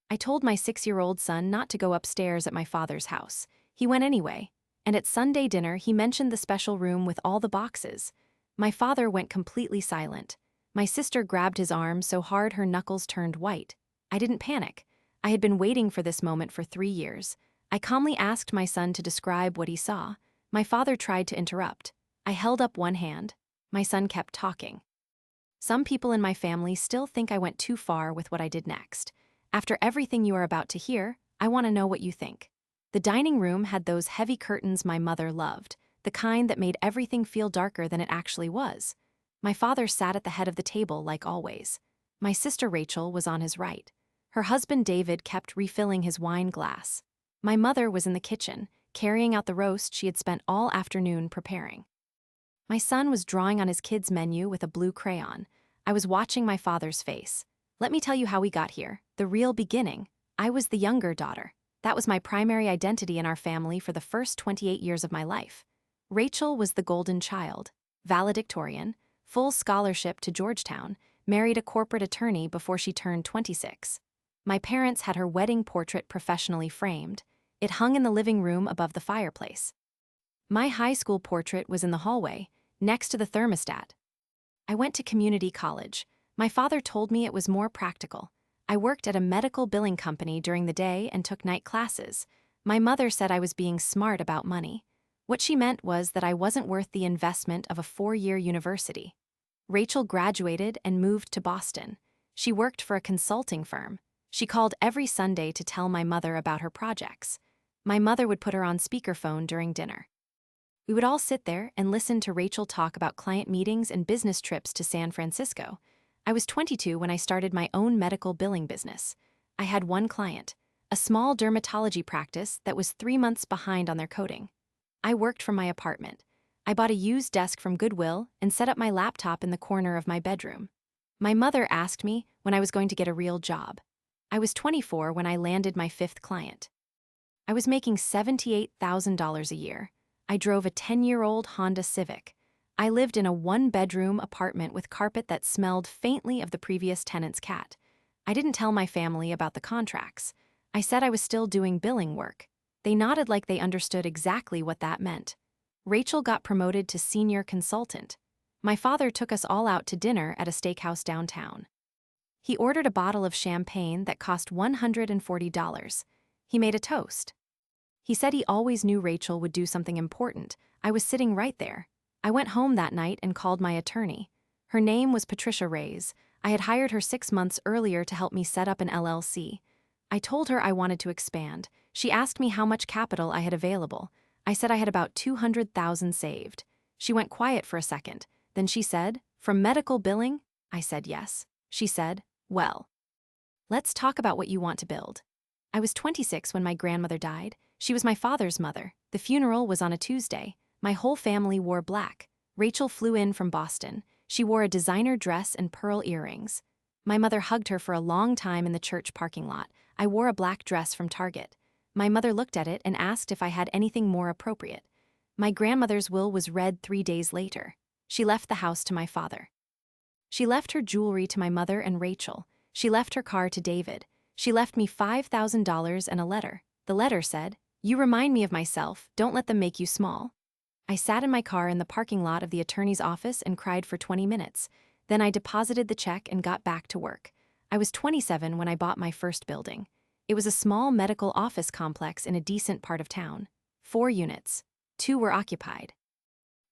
I told my 6-year-old son not to go upstairs at my father's house. He went anyway, and at Sunday dinner he mentioned the special room with all the boxes. My father went completely silent. My sister grabbed his arm so hard her knuckles turned white. I didn't panic. I had been waiting for this moment for 3 years. I calmly asked my son to describe what he saw. My father tried to interrupt. I held up one hand. My son kept talking. Some people in my family still think I went too far with what I did next. After everything you are about to hear, I want to know what you think. The dining room had those heavy curtains my mother loved, the kind that made everything feel darker than it actually was. My father sat at the head of the table like always. My sister Rachel was on his right. Her husband David kept refilling his wine glass. My mother was in the kitchen, carrying out the roast she had spent all afternoon preparing. My son was drawing on his kids' menu with a blue crayon. I was watching my father's face. Let me tell you how we got here, the real beginning. I was the younger daughter. That was my primary identity in our family for the first 28 years of my life. Rachel was the golden child, valedictorian, full scholarship to Georgetown, married a corporate attorney before she turned 26. My parents had her wedding portrait professionally framed. It hung in the living room above the fireplace. My high school portrait was in the hallway, next to the thermostat. I went to community college. My father told me it was more practical. I worked at a medical billing company during the day and took night classes. My mother said I was being smart about money. What she meant was that I wasn't worth the investment of a 4-year university. Rachel graduated and moved to Boston. She worked for a consulting firm. She called every Sunday to tell my mother about her projects. My mother would put her on speakerphone during dinner. We would all sit there and listen to Rachel talk about client meetings and business trips to San Francisco. I was 22 when I started my own medical billing business. I had one client, a small dermatology practice that was 3 months behind on their coding. I worked from my apartment. I bought a used desk from Goodwill and set up my laptop in the corner of my bedroom. My mother asked me when I was going to get a real job. I was 24 when I landed my 5th client. I was making $78,000 a year. I drove a 10-year-old Honda Civic. I lived in a 1-bedroom apartment with carpet that smelled faintly of the previous tenant's cat. I didn't tell my family about the contracts. I said I was still doing billing work. They nodded like they understood exactly what that meant. Rachel got promoted to senior consultant. My father took us all out to dinner at a steakhouse downtown. He ordered a bottle of champagne that cost $140. He made a toast. He said he always knew Rachel would do something important. I was sitting right there. I went home that night and called my attorney. Her name was Patricia Reyes. I had hired her 6 months earlier to help me set up an LLC. I told her I wanted to expand. She asked me how much capital I had available. I said I had about $200,000 saved. She went quiet for a second. Then she said, "From medical billing?" I said yes. She said, "Well, let's talk about what you want to build." I was 26 when my grandmother died. She was my father's mother. The funeral was on a Tuesday. My whole family wore black. Rachel flew in from Boston. She wore a designer dress and pearl earrings. My mother hugged her for a long time in the church parking lot. I wore a black dress from Target. My mother looked at it and asked if I had anything more appropriate. My grandmother's will was read 3 days later. She left the house to my father. She left her jewelry to my mother and Rachel. She left her car to David. She left me $5,000 and a letter. The letter said, "You remind me of myself, don't let them make you small." I sat in my car in the parking lot of the attorney's office and cried for 20 minutes. Then I deposited the check and got back to work. I was 27 when I bought my first building. It was a small medical office complex in a decent part of town. 4 units. 2 were occupied.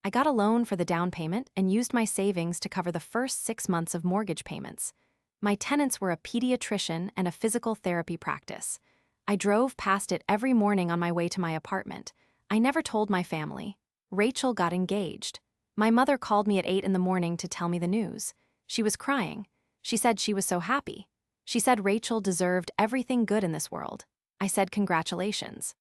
I got a loan for the down payment and used my savings to cover the first 6 months of mortgage payments. My tenants were a pediatrician and a physical therapy practice. I drove past it every morning on my way to my apartment. I never told my family. Rachel got engaged. My mother called me at 8 in the morning to tell me the news. She was crying. She said she was so happy. She said Rachel deserved everything good in this world. I said congratulations.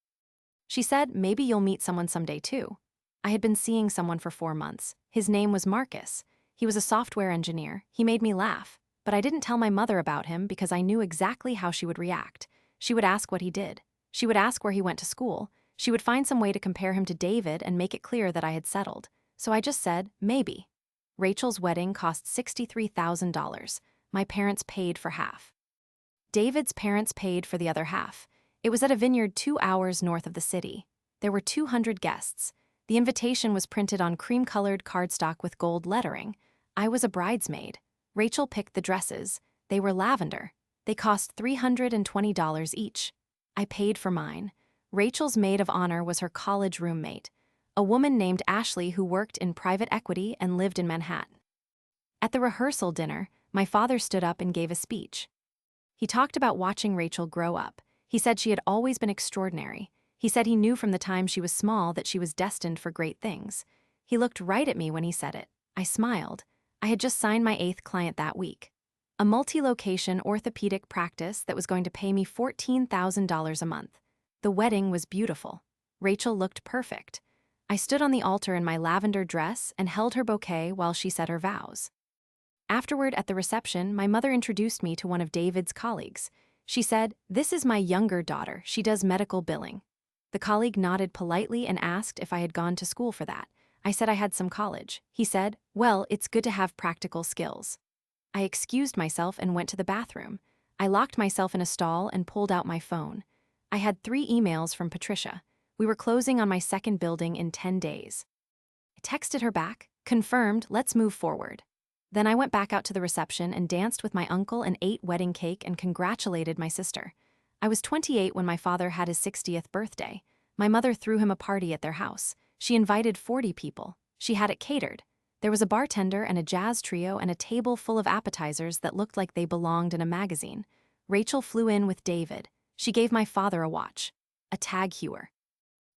She said maybe you'll meet someone someday too. I had been seeing someone for 4 months. His name was Marcus. He was a software engineer. He made me laugh. But I didn't tell my mother about him because I knew exactly how she would react. She would ask what he did. She would ask where he went to school. She would find some way to compare him to David and make it clear that I had settled. So I just said, maybe. Rachel's wedding cost $63,000. My parents paid for half. David's parents paid for the other half. It was at a vineyard 2 hours north of the city. There were 200 guests. The invitation was printed on cream-colored cardstock with gold lettering. I was a bridesmaid. Rachel picked the dresses. They were lavender. They cost $320 each. I paid for mine. Rachel's maid of honor was her college roommate, a woman named Ashley who worked in private equity and lived in Manhattan. At the rehearsal dinner, my father stood up and gave a speech. He talked about watching Rachel grow up. He said she had always been extraordinary. He said he knew from the time she was small that she was destined for great things. He looked right at me when he said it. I smiled. I had just signed my 8th client that week. A multi-location orthopedic practice that was going to pay me $14,000 a month. The wedding was beautiful. Rachel looked perfect. I stood on the altar in my lavender dress and held her bouquet while she said her vows. Afterward, at the reception, my mother introduced me to one of David's colleagues. She said, "This is my younger daughter. She does medical billing." The colleague nodded politely and asked if I had gone to school for that. I said I had some college. He said, "Well, it's good to have practical skills." I excused myself and went to the bathroom. I locked myself in a stall and pulled out my phone. I had 3 emails from Patricia. We were closing on my second building in 10 days. I texted her back, confirmed, let's move forward. Then I went back out to the reception and danced with my uncle and ate wedding cake and congratulated my sister. I was 28 when my father had his 60th birthday. My mother threw him a party at their house. She invited 40 people. She had it catered. There was a bartender and a jazz trio and a table full of appetizers that looked like they belonged in a magazine. Rachel flew in with David. She gave my father a watch, a Tag Heuer.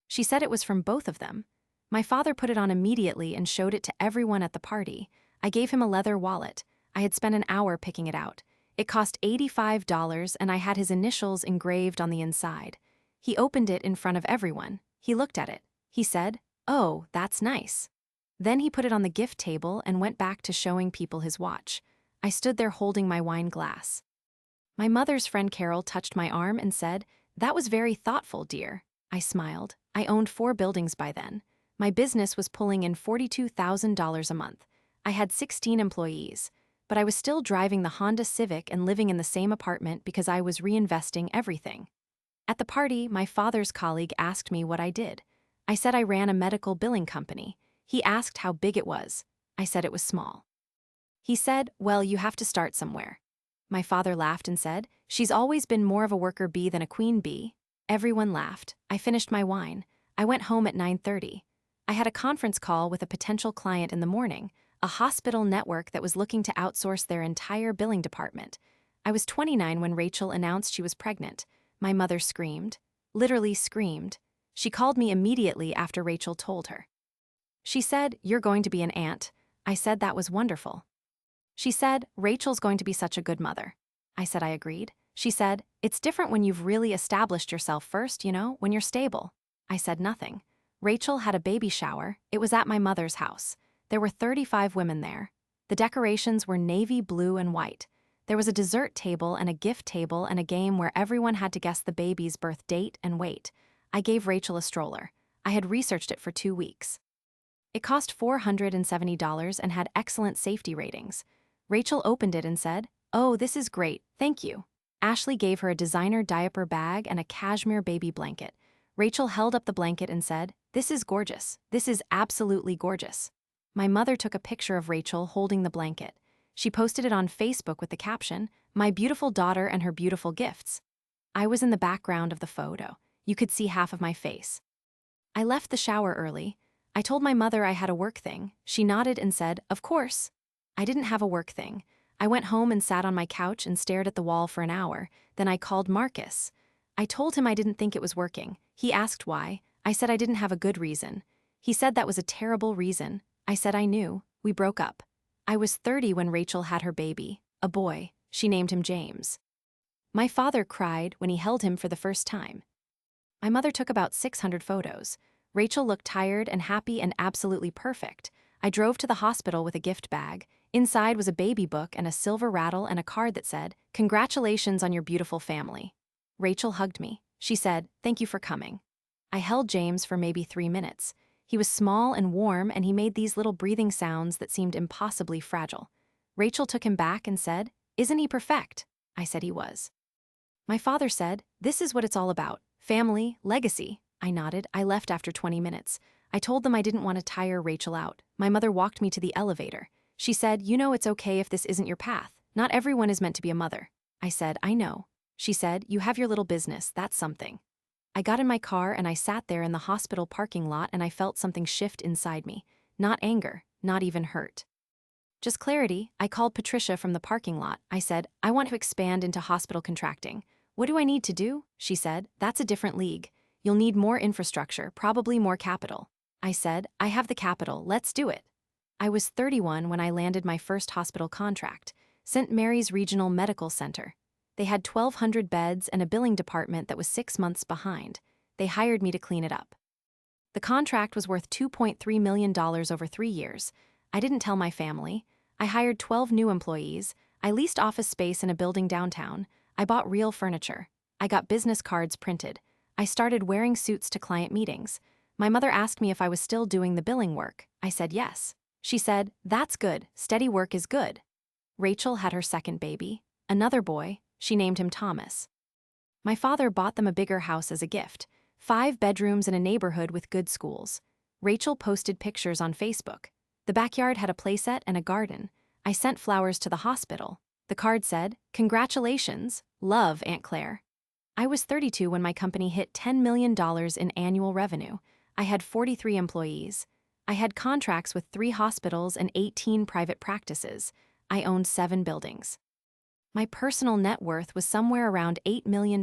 She said it was from both of them. My father put it on immediately and showed it to everyone at the party. I gave him a leather wallet. I had spent an hour picking it out. It cost $85 and I had his initials engraved on the inside. He opened it in front of everyone. He looked at it. He said, "Oh, that's nice." Then he put it on the gift table and went back to showing people his watch. I stood there holding my wine glass. My mother's friend Carol touched my arm and said, "That was very thoughtful, dear." I smiled. I owned 4 buildings by then. My business was pulling in $42,000 a month. I had 16 employees, but I was still driving the Honda Civic and living in the same apartment because I was reinvesting everything. At the party, my father's colleague asked me what I did. I said I ran a medical billing company. He asked how big it was. I said it was small. He said, "Well, you have to start somewhere." My father laughed and said, "She's always been more of a worker bee than a queen bee." Everyone laughed. I finished my wine. I went home at 9:30. I had a conference call with a potential client in the morning, a hospital network that was looking to outsource their entire billing department. I was 29 when Rachel announced she was pregnant. My mother screamed. Literally screamed. She called me immediately after Rachel told her. She said, "You're going to be an aunt." I said that was wonderful. She said, "Rachel's going to be such a good mother." I said I agreed. She said, "It's different when you've really established yourself first, when you're stable." I said nothing. Rachel had a baby shower. It was at my mother's house. There were 35 women there. The decorations were navy blue and white. There was a dessert table and a gift table and a game where everyone had to guess the baby's birth date and weight. I gave Rachel a stroller. I had researched it for 2 weeks. It cost $470 and had excellent safety ratings. Rachel opened it and said, "Oh, this is great, thank you." Ashley gave her a designer diaper bag and a cashmere baby blanket. Rachel held up the blanket and said, "This is gorgeous. This is absolutely gorgeous." My mother took a picture of Rachel holding the blanket. She posted it on Facebook with the caption, "My beautiful daughter and her beautiful gifts." I was in the background of the photo. You could see half of my face. I left the shower early. I told my mother I had a work thing. She nodded and said, "Of course." I didn't have a work thing. I went home and sat on my couch and stared at the wall for an hour. Then I called Marcus. I told him I didn't think it was working. He asked why. I said I didn't have a good reason. He said that was a terrible reason. I said I knew. We broke up. I was 30 when Rachel had her baby, a boy. She named him James. My father cried when he held him for the first time. My mother took about 600 photos. Rachel looked tired and happy and absolutely perfect. I drove to the hospital with a gift bag. Inside was a baby book and a silver rattle and a card that said, "Congratulations on your beautiful family." Rachel hugged me. She said, "Thank you for coming." I held James for maybe 3 minutes. He was small and warm and he made these little breathing sounds that seemed impossibly fragile. Rachel took him back and said, "Isn't he perfect?" I said he was. My father said, "This is what it's all about. Family, legacy." I nodded. I left after 20 minutes. I told them I didn't want to tire Rachel out. My mother walked me to the elevator. She said, "You know it's okay if this isn't your path. Not everyone is meant to be a mother." I said, "I know." She said, "You have your little business, that's something." I got in my car and I sat there in the hospital parking lot and I felt something shift inside me. Not anger, not even hurt. Just clarity. I called Patricia from the parking lot. I said, "I want to expand into hospital contracting. What do I need to do?" She said, "That's a different league. You'll need more infrastructure, probably more capital." I said, "I have the capital, let's do it." I was 31 when I landed my first hospital contract, St. Mary's Regional Medical Center. They had 1,200 beds and a billing department that was 6 months behind. They hired me to clean it up. The contract was worth $2.3 million over 3 years. I didn't tell my family. I hired 12 new employees. I leased office space in a building downtown. I bought real furniture. I got business cards printed. I started wearing suits to client meetings. My mother asked me if I was still doing the billing work. I said yes. She said, "That's good. Steady work is good." Rachel had her second baby. Another boy. She named him Thomas. My father bought them a bigger house as a gift. 5 bedrooms in a neighborhood with good schools. Rachel posted pictures on Facebook. The backyard had a playset and a garden. I sent flowers to the hospital. The card said, "Congratulations, love, Aunt Claire." I was 32 when my company hit $10 million in annual revenue. I had 43 employees. I had contracts with 3 hospitals and 18 private practices. I owned 7 buildings. My personal net worth was somewhere around $8 million.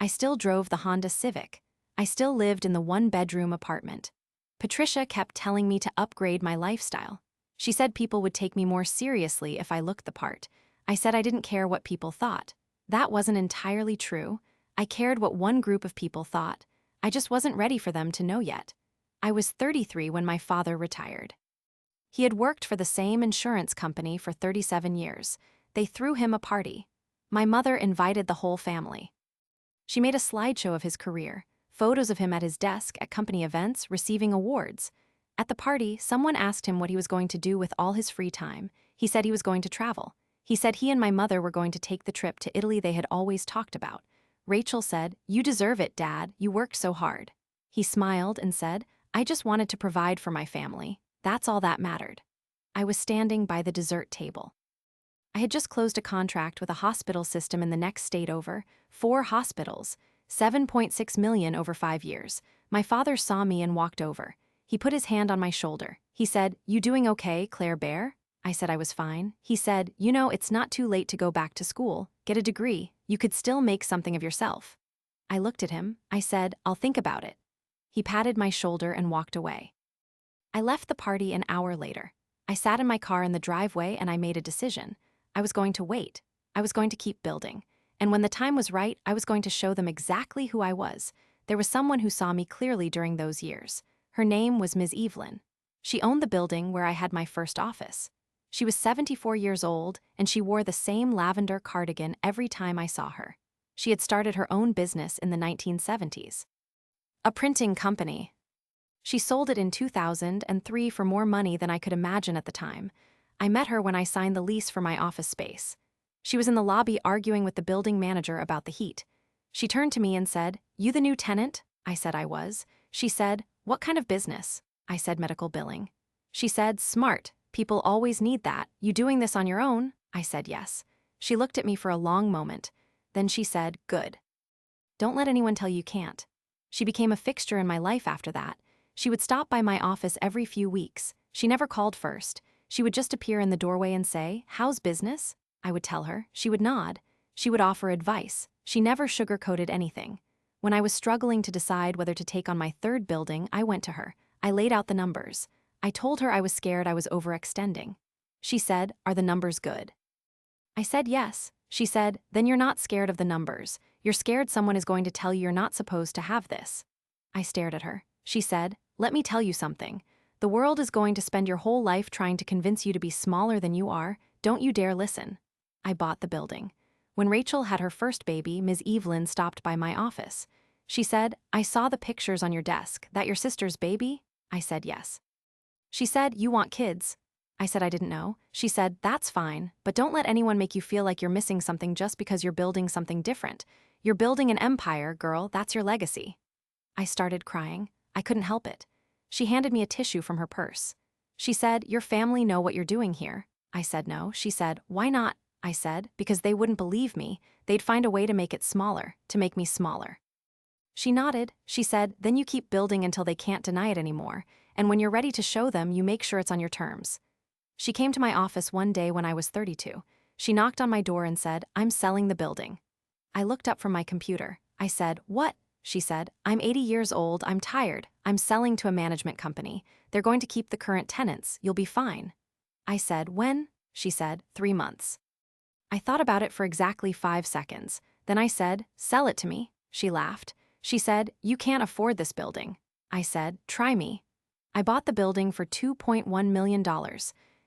I still drove the Honda Civic. I still lived in the 1-bedroom apartment. Patricia kept telling me to upgrade my lifestyle. She said people would take me more seriously if I looked the part. I said I didn't care what people thought. That wasn't entirely true. I cared what one group of people thought. I just wasn't ready for them to know yet. I was 33 when my father retired. He had worked for the same insurance company for 37 years. They threw him a party. My mother invited the whole family. She made a slideshow of his career, photos of him at his desk at company events receiving awards. At the party, someone asked him what he was going to do with all his free time. He said he was going to travel. He said he and my mother were going to take the trip to Italy they had always talked about. Rachel said, "You deserve it, Dad. You worked so hard." He smiled and said, "I just wanted to provide for my family. That's all that mattered." I was standing by the dessert table. I had just closed a contract with a hospital system in the next state over, 4 hospitals, $7.6 million over 5 years. My father saw me and walked over. He put his hand on my shoulder. He said, "You doing okay, Claire Bear?" I said I was fine. He said, "You know, it's not too late to go back to school, get a degree. You could still make something of yourself." I looked at him. I said, "I'll think about it." He patted my shoulder and walked away. I left the party an hour later. I sat in my car in the driveway and I made a decision. I was going to wait. I was going to keep building. And when the time was right, I was going to show them exactly who I was. There was someone who saw me clearly during those years. Her name was Ms. Evelyn. She owned the building where I had my first office. She was 74 years old, and she wore the same lavender cardigan every time I saw her. She had started her own business in the 1970s. A printing company. She sold it in 2003 for more money than I could imagine at the time. I met her when I signed the lease for my office space. She was in the lobby arguing with the building manager about the heat. She turned to me and said, "You the new tenant?" I said I was. She said, "What kind of business?" I said medical billing. She said, "Smart. People always need that. You doing this on your own?" I said yes. She looked at me for a long moment. Then she said, "Good. Don't let anyone tell you can't." She became a fixture in my life after that. She would stop by my office every few weeks. She never called first. She would just appear in the doorway and say, "How's business?" I would tell her. She would nod. She would offer advice. She never sugarcoated anything. When I was struggling to decide whether to take on my 3rd building, I went to her. I laid out the numbers. I told her I was scared I was overextending. She said, "Are the numbers good?" I said yes. She said, "Then you're not scared of the numbers. You're scared someone is going to tell you you're not supposed to have this." I stared at her. She said, "Let me tell you something. The world is going to spend your whole life trying to convince you to be smaller than you are. Don't you dare listen." I bought the building. When Rachel had her first baby, Ms. Evelyn stopped by my office. She said, "I saw the pictures on your desk. That your sister's baby?" I said yes. She said, "You want kids?" I said I didn't know. She said, that's fine, but don't let anyone make you feel like you're missing something just because you're building something different. You're building an empire, girl, that's your legacy. I started crying. I couldn't help it. She handed me a tissue from her purse. She said, your family know what you're doing here. I said no. She said, why not? I said, because they wouldn't believe me. They'd find a way to make it smaller, to make me smaller. She nodded. She said, then you keep building until they can't deny it anymore, and when you're ready to show them, you make sure it's on your terms. She came to my office one day when I was 32. She knocked on my door and said, I'm selling the building. I looked up from my computer. I said, what? She said, I'm 80 years old, I'm tired, I'm selling to a management company. They're going to keep the current tenants, you'll be fine. I said, when? She said, 3 months. I thought about it for exactly 5 seconds. Then I said, sell it to me. She laughed. She said, you can't afford this building. I said, try me. I bought the building for $2.1 million.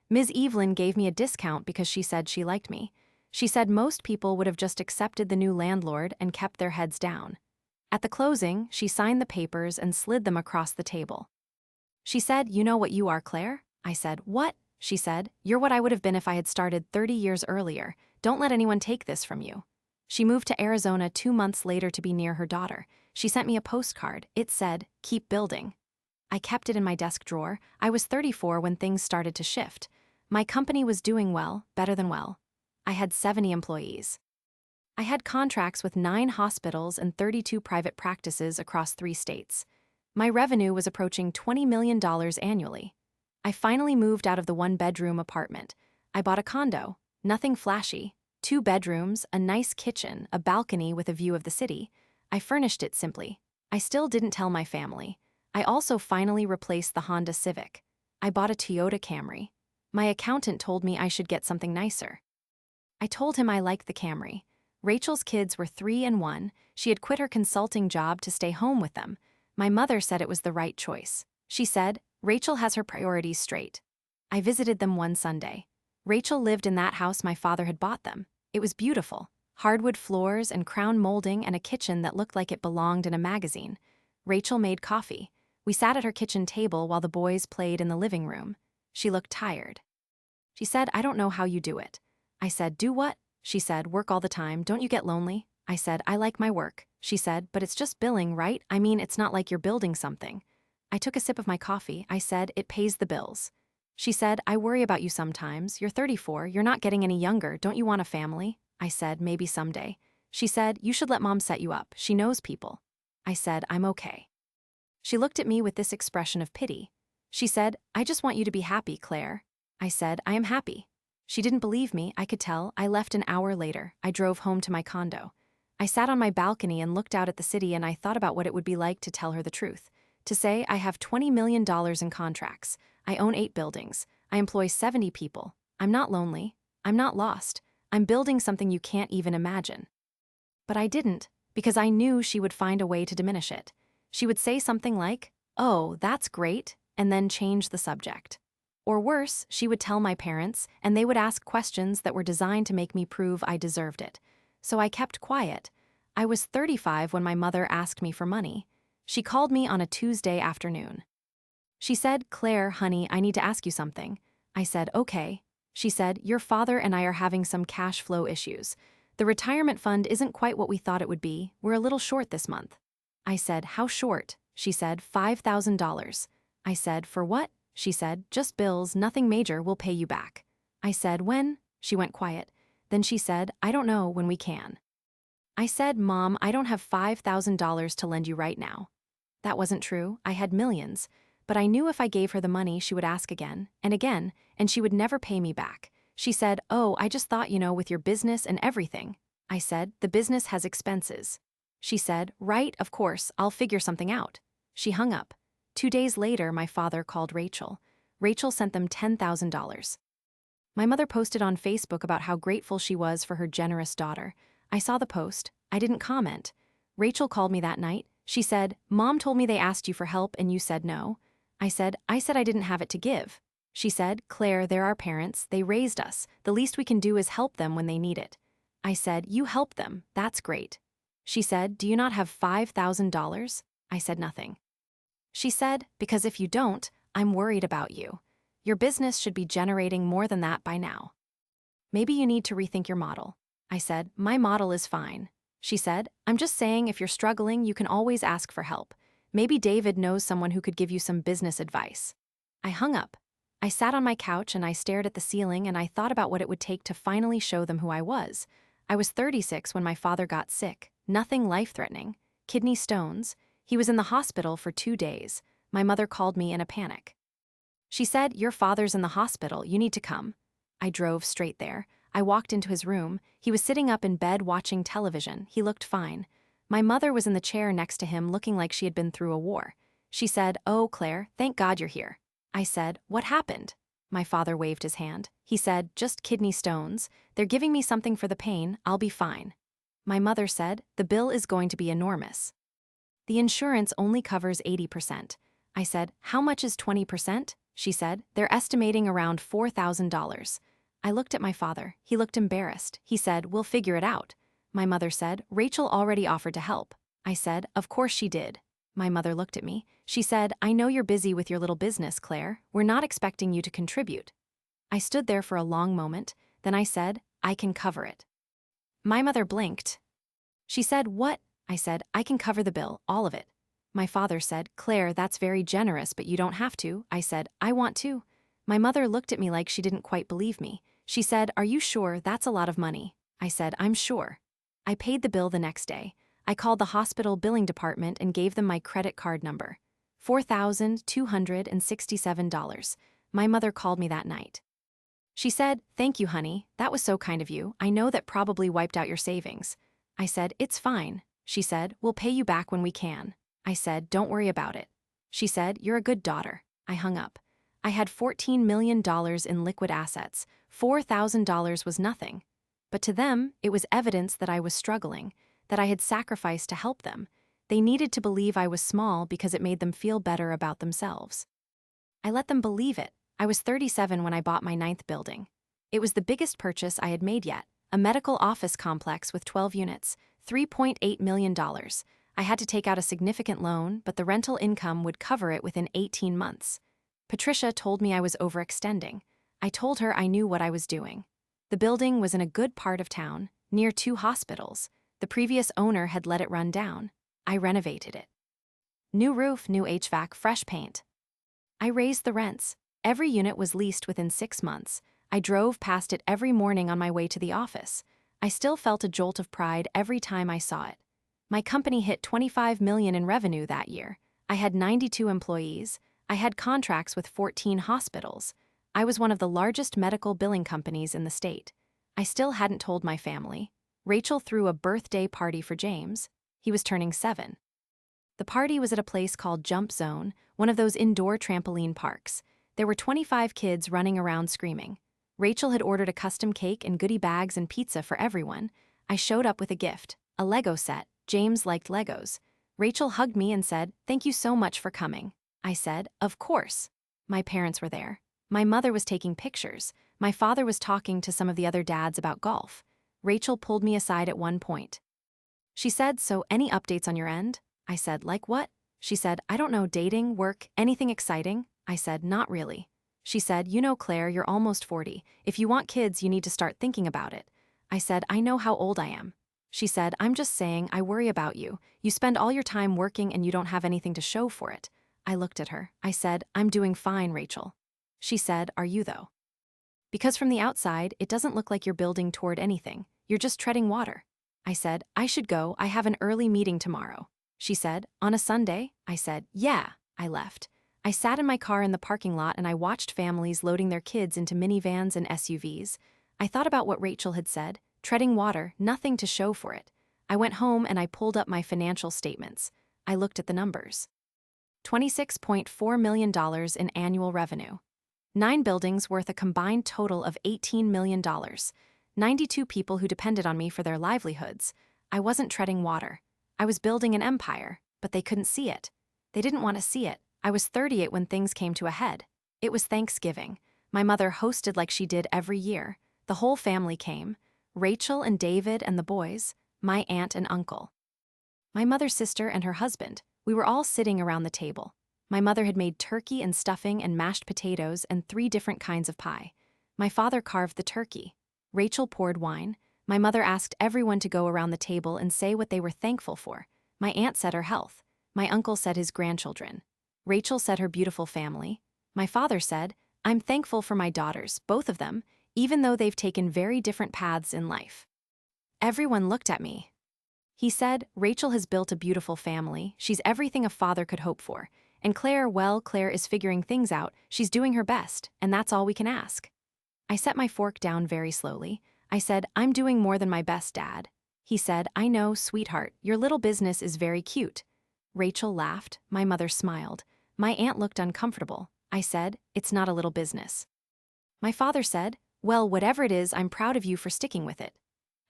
Ms. Evelyn gave me a discount because she said she liked me. She said most people would have just accepted the new landlord and kept their heads down. At the closing, she signed the papers and slid them across the table. She said, you know what you are, Claire? I said, what? She said, you're what I would have been if I had started 30 years earlier. Don't let anyone take this from you. She moved to Arizona 2 months later to be near her daughter. She sent me a postcard. It said, keep building. I kept it in my desk drawer. I was 34 when things started to shift. My company was doing well, better than well. I had 70 employees. I had contracts with 9 hospitals and 32 private practices across 3 states. My revenue was approaching $20 million annually. I finally moved out of the 1-bedroom apartment. I bought a condo, nothing flashy, 2 bedrooms, a nice kitchen, a balcony with a view of the city. I furnished it simply. I still didn't tell my family. I also finally replaced the Honda Civic. I bought a Toyota Camry. My accountant told me I should get something nicer. I told him I liked the Camry. Rachel's kids were 3 and 1. She had quit her consulting job to stay home with them. My mother said it was the right choice. She said, Rachel has her priorities straight. I visited them one Sunday. Rachel lived in that house my father had bought them. It was beautiful. Hardwood floors and crown molding and a kitchen that looked like it belonged in a magazine. Rachel made coffee. We sat at her kitchen table while the boys played in the living room. She looked tired. She said, I don't know how you do it. I said, do what? She said, work all the time, don't you get lonely? I said, I like my work. She said, but it's just billing, right? I mean, it's not like you're building something. I took a sip of my coffee. I said, it pays the bills. She said, I worry about you sometimes. You're 34, you're not getting any younger. Don't you want a family? I said, maybe someday. She said, you should let mom set you up. She knows people. I said, I'm okay. She looked at me with this expression of pity. She said, I just want you to be happy, Claire. I said, I am happy. She didn't believe me, I could tell. I left an hour later. I drove home to my condo. I sat on my balcony and looked out at the city, and I thought about what it would be like to tell her the truth. To say, I have $20 million in contracts. I own 8 buildings. I employ 70 people. I'm not lonely. I'm not lost. I'm building something you can't even imagine. But I didn't, because I knew she would find a way to diminish it. She would say something like, oh, that's great, and then change the subject. Or worse, she would tell my parents, and they would ask questions that were designed to make me prove I deserved it. So I kept quiet. I was 35 when my mother asked me for money. She called me on a Tuesday afternoon. She said, Claire, honey, I need to ask you something. I said, okay. She said, your father and I are having some cash flow issues. The retirement fund isn't quite what we thought it would be. We're a little short this month. I said, how short? She said, $5,000. I said, for what? She said, just bills, nothing major, we'll pay you back. I said, when? She went quiet. Then she said, I don't know when we can. I said, Mom, I don't have $5,000 to lend you right now. That wasn't true. I had millions. But I knew if I gave her the money, she would ask again, and she would never pay me back. She said, oh, I just thought, with your business and everything. I said, the business has expenses. She said, right, of course, I'll figure something out. She hung up. 2 days later, my father called Rachel. Rachel sent them $10,000. My mother posted on Facebook about how grateful she was for her generous daughter. I saw the post. I didn't comment. Rachel called me that night. She said, Mom told me they asked you for help and you said no. I said I didn't have it to give. She said, Claire, they're our parents. They raised us. The least we can do is help them when they need it. I said, you help them. That's great. She said, do you not have $5,000? I said nothing. She said, because if you don't, I'm worried about you. Your business should be generating more than that by now. Maybe you need to rethink your model. I said, my model is fine. She said, I'm just saying if you're struggling, you can always ask for help. Maybe David knows someone who could give you some business advice. I hung up. I sat on my couch and I stared at the ceiling and I thought about what it would take to finally show them who I was. I was 36 when my father got sick. Nothing life-threatening. Kidney stones. He was in the hospital for 2 days. My mother called me in a panic. She said, your father's in the hospital, you need to come. I drove straight there. I walked into his room. He was sitting up in bed watching television. He looked fine. My mother was in the chair next to him looking like she had been through a war. She said, oh, Claire, thank God you're here. I said, what happened? My father waved his hand. He said, just kidney stones. They're giving me something for the pain. I'll be fine. My mother said, the bill is going to be enormous. The insurance only covers 80%. I said, how much is 20%? She said, they're estimating around $4,000. I looked at my father. He looked embarrassed. He said, we'll figure it out. My mother said, Rachel already offered to help. I said, of course she did. My mother looked at me. She said, I know you're busy with your little business, Claire. We're not expecting you to contribute. I stood there for a long moment. Then I said, I can cover it. My mother blinked. She said, what? I said, I can cover the bill, all of it. My father said, Claire, that's very generous, but you don't have to. I said, I want to. My mother looked at me like she didn't quite believe me. She said, are you sure? That's a lot of money. I said, I'm sure. I paid the bill the next day. I called the hospital billing department and gave them my credit card number. $4,267. My mother called me that night. She said, thank you, honey. That was so kind of you. I know that probably wiped out your savings. I said, it's fine. She said, we'll pay you back when we can. I said, don't worry about it. She said, you're a good daughter. I hung up. I had $14 million in liquid assets. $4,000 was nothing. But to them, it was evidence that I was struggling, that I had sacrificed to help them. They needed to believe I was small because it made them feel better about themselves. I let them believe it. I was 37 when I bought my 9th building. It was the biggest purchase I had made yet, a medical office complex with 12 units, $3.8 million. I had to take out a significant loan, but the rental income would cover it within 18 months. Patricia told me I was overextending. I told her I knew what I was doing. The building was in a good part of town, near 2 hospitals. The previous owner had let it run down. I renovated it. New roof, new HVAC, fresh paint. I raised the rents. Every unit was leased within 6 months. I drove past it every morning on my way to the office. I still felt a jolt of pride every time I saw it. My company hit $25 million in revenue that year. I had 92 employees. I had contracts with 14 hospitals. I was one of the largest medical billing companies in the state. I still hadn't told my family. Rachel threw a birthday party for James. He was turning 7. The party was at a place called Jump Zone, one of those indoor trampoline parks. There were 25 kids running around screaming. Rachel had ordered a custom cake and goodie bags and pizza for everyone. I showed up with a gift, a Lego set. James liked Legos. Rachel hugged me and said, thank you so much for coming. I said, of course. My parents were there. My mother was taking pictures. My father was talking to some of the other dads about golf. Rachel pulled me aside at one point. She said, so any updates on your end? I said, like what? She said, I don't know, dating, work, anything exciting? I said, not really. She said, you know, Claire, you're almost 40. If you want kids, you need to start thinking about it. I said, I know how old I am. She said, I'm just saying, I worry about you. You spend all your time working and you don't have anything to show for it. I looked at her. I said, I'm doing fine, Rachel. She said, are you though? Because from the outside, it doesn't look like you're building toward anything. You're just treading water. I said, I should go. I have an early meeting tomorrow. She said, on a Sunday? I said, yeah. I left. I sat in my car in the parking lot and I watched families loading their kids into minivans and SUVs. I thought about what Rachel had said, treading water, nothing to show for it. I went home and I pulled up my financial statements. I looked at the numbers. $26.4 million in annual revenue. 9 buildings worth a combined total of $18 million. 92 people who depended on me for their livelihoods. I wasn't treading water. I was building an empire, but they couldn't see it. They didn't want to see it. I was 38 when things came to a head. It was Thanksgiving. My mother hosted like she did every year. The whole family came. Rachel and David and the boys, my aunt and uncle. My mother's sister and her husband. We were all sitting around the table. My mother had made turkey and stuffing and mashed potatoes and 3 different kinds of pie. My father carved the turkey. Rachel poured wine. My mother asked everyone to go around the table and say what they were thankful for. My aunt said her health. My uncle said his grandchildren. Rachel said her beautiful family. My father said, I'm thankful for my daughters, both of them, even though they've taken very different paths in life. Everyone looked at me. He said, Rachel has built a beautiful family, she's everything a father could hope for. And Claire, well, Claire is figuring things out, she's doing her best, and that's all we can ask. I set my fork down very slowly. I said, I'm doing more than my best, Dad. He said, I know, sweetheart, your little business is very cute. Rachel laughed, my mother smiled. My aunt looked uncomfortable. I said, it's not a little business. My father said, well, whatever it is, I'm proud of you for sticking with it.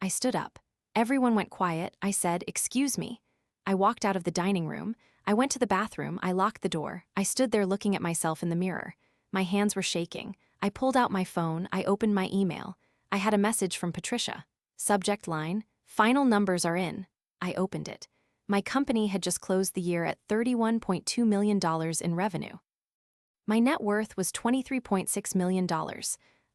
I stood up. Everyone went quiet. I said, excuse me. I walked out of the dining room. I went to the bathroom. I locked the door. I stood there looking at myself in the mirror. My hands were shaking. I pulled out my phone. I opened my email. I had a message from Patricia. Subject line, final numbers are in. I opened it. My company had just closed the year at $31.2 million in revenue. My net worth was $23.6 million.